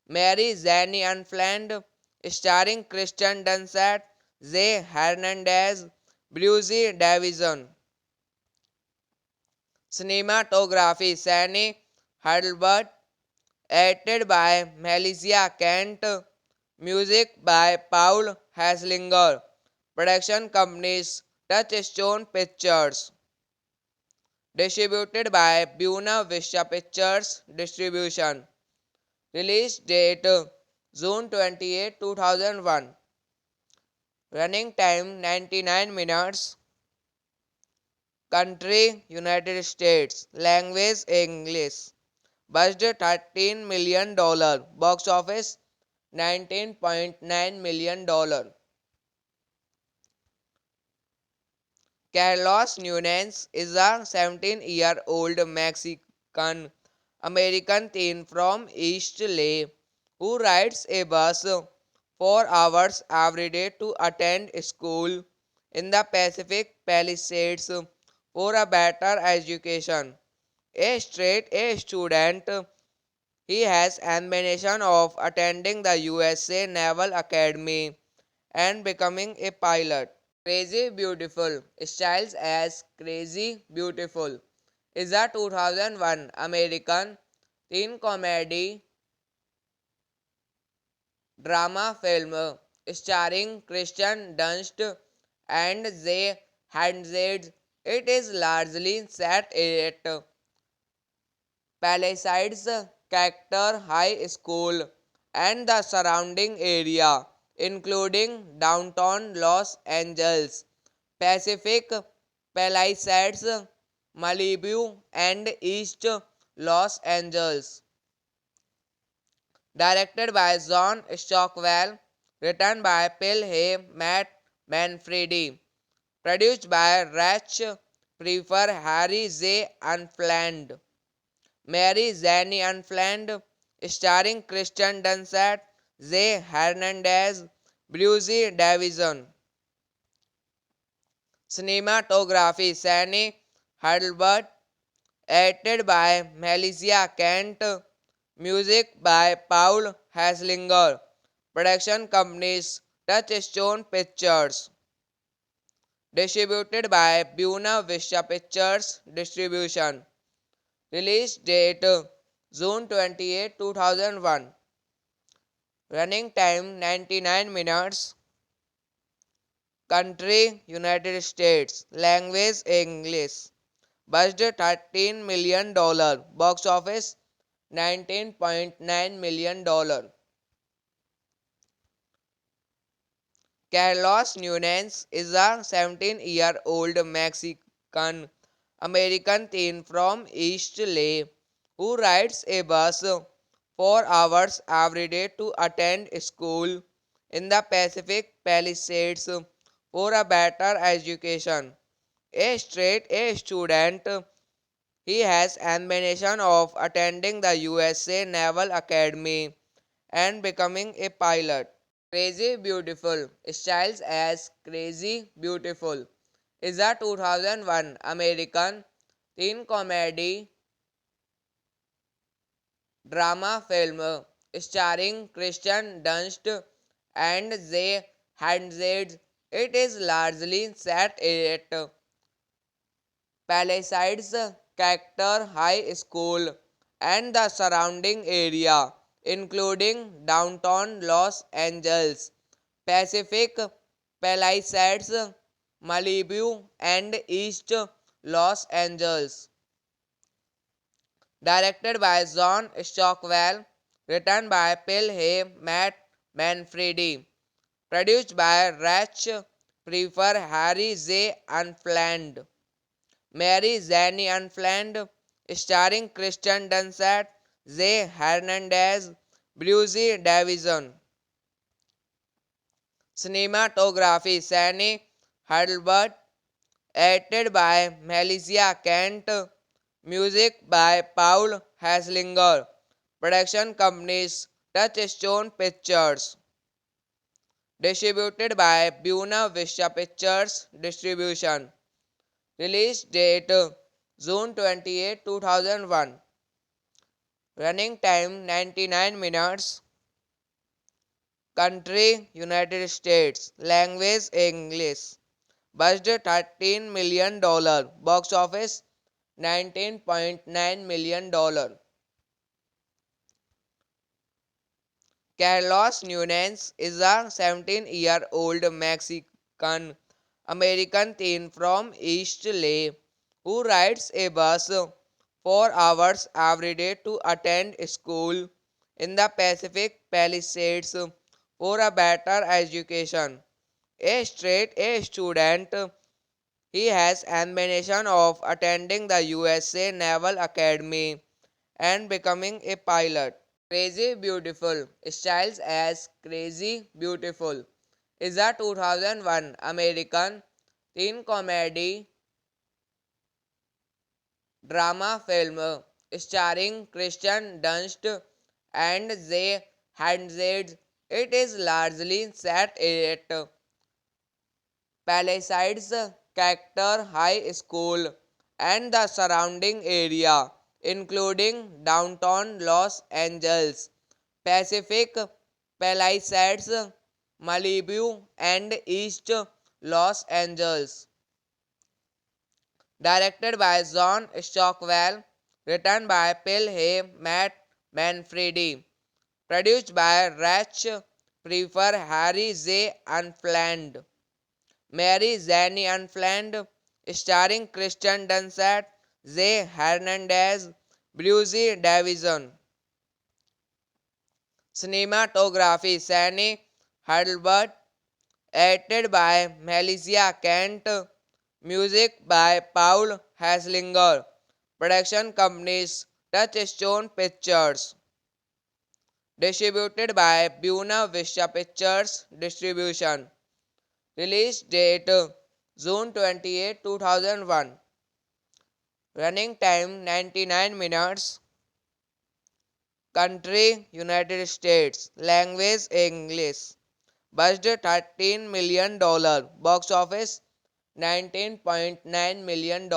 Mary Zanny Unflanned, starring Kristen Dunst, Zay Hernandez, Brucey Davison. Cinematography Sandy Hurlbut, edited by Melissa Kent, music by Paul Haslinger, production companies Touchstone Pictures, distributed by Buena Vista Pictures Distribution, release date June 28, 2001, running time 99 minutes, country United States, language English, budget $13 million, box office $19.9 million. Carlos Nunez is a 17-year-old Mexican American teen from East LA who rides a bus 4 hours every day to attend school in the Pacific Palisades for a better education. A straight A student, he has ambition of attending the USA Naval Academy and becoming a pilot. Crazy Beautiful styles as Crazy Beautiful is a 2001 American teen comedy drama film starring Kristen Dunst and Zay Hernandez. It is largely set at Palisades Charter High School and the surrounding area, including downtown Los Angeles, Pacific Palisades, Malibu, and East Los Angeles. Directed by John Stockwell, written by Phil Hay, Matt Manfredi, produced by Rach Prefer, Harry J. Unflanned, Mary Zanny Unflanned, starring Kristen Dunst, Zay Hernandez, Brucey Davison. Cinematography Sandy Hurlbut, edited by Melissa Kent, music by Paul Haslinger, production companies Touchstone Pictures, distributed by Buena Vista Pictures Distribution, release date June 28, 2001, running time 99 minutes, country United States, language English, budget $13 million, box office $19.9 million. Carlos Nunez is a 17-year-old Mexican American teen from East LA who rides a bus 4 hours every day to attend school in the Pacific Palisades for a better education. A straight A student, he has ambition of attending the USA Naval Academy and becoming a pilot. Crazy Beautiful styles as Crazy Beautiful is a 2001 American teen comedy drama film starring Kristen Dunst and Zay Hernandez. It is largely set at Palisades Character High School and the surrounding area, including downtown Los Angeles, Pacific Palisades, Malibu, and East Los Angeles. Directed by John Stockwell, written by Phil Hay, Matt Manfredi, produced by Rach Prefer, Harry J. Unplanned, Mary Zanny Unplanned, starring Kristen Dunst, Zay Hernandez, Brucey Davison. Cinematography Sandy Hurlbut, edited by Melissa Kent, music by Paul Haslinger, production companies Touchstone Pictures, distributed by Buena Vista Pictures Distribution, release date June 28, 2001, running time 99 minutes, country United States, language English, budget $13 million, box office $19.9 million. Carlos Nunez is a 17-year-old Mexican American teen from East LA who rides a bus 4 hours every day to attend school in the Pacific Palisades for a better education. A straight A student, he has ambition of attending the USA Naval Academy and becoming a pilot. Crazy Beautiful, styles as Crazy Beautiful, is a 2001 American teen comedy drama film starring Kristen Dunst and Zay Hernandez. It is largely set at Palisades Character High School and the surrounding area, including downtown Los Angeles, Pacific Palisades, Malibu, and East Los Angeles. Directed by John Stockwell, written by Phil Hay, Matt Manfredi, produced by Rach Prefer, Harry J. Unplanned, Mary Zanny Unplanned, starring Kristen Dunst, Zay Hernandez, Brucey Davison. Cinematography Sandy Hurlbut, edited by Melissa Kent, music by Paul Haslinger, production companies Touchstone Pictures, distributed by Buena Vista Pictures Distribution, release date June 28, 2001, running time 99 minutes, country United States, language English, budget $13 million, box office $19.9 million.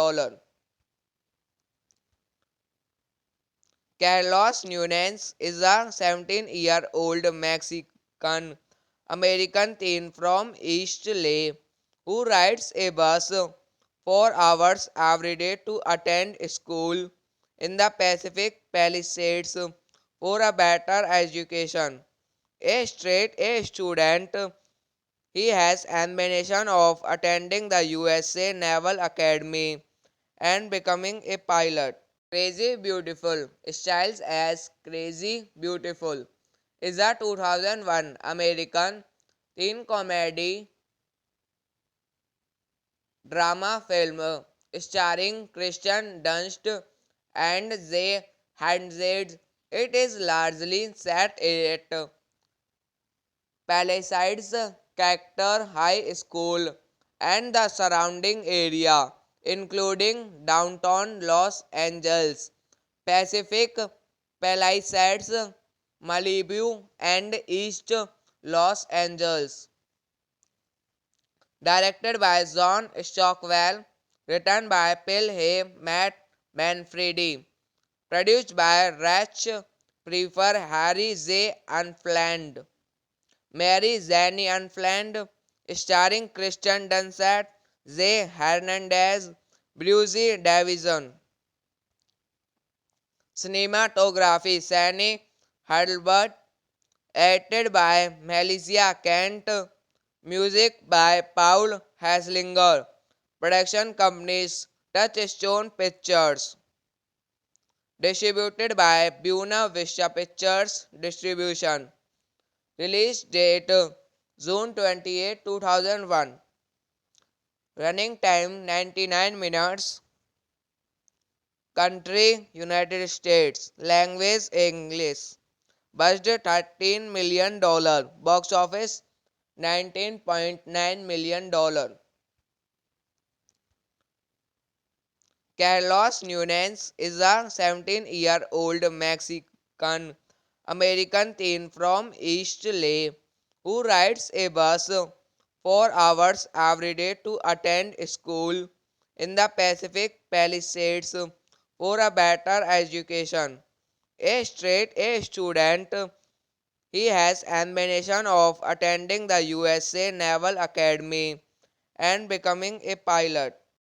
Carlos Nunez is a 17-year-old Mexican American teen from East LA who rides a bus 4 hours every day to attend school in the Pacific Palisades for a better education. A straight A student, he has ambition of attending the USA Naval Academy and becoming a pilot. Crazy Beautiful, styles as Crazy Beautiful, is a 2001 American teen comedy drama film starring Kristen Dunst and Zay Hernandez. It is largely set at Palisades Character High School and the surrounding area, including downtown Los Angeles, Pacific Palisades, Malibu, and East Los Angeles. Directed by John Stockwell, written by Phil Hay, Matt Manfredi. Produced by Rach Prefer Harry Z. Unplanned. Mary Zanny Unplanned. Starring Christian Dunst, Zay Hernandez, Brucey Davison. Cinematography Sani Hurlbut. Edited by Melissa Kent. Music by Paul Haslinger. Production companies Touchstone Pictures. Distributed by Buena Vista Pictures Distribution. Release date June 28, 2001. Running time 99 minutes. Country United States. Language English. Budget $13 million. Box office $19.9 million. Carlos Nunez is a 17-year-old Mexican American teen from East LA who rides a bus 4 hours every day to attend school in the Pacific Palisades for a better education. A straight A student, he has ambition of attending the USA Naval Academy and becoming a pilot.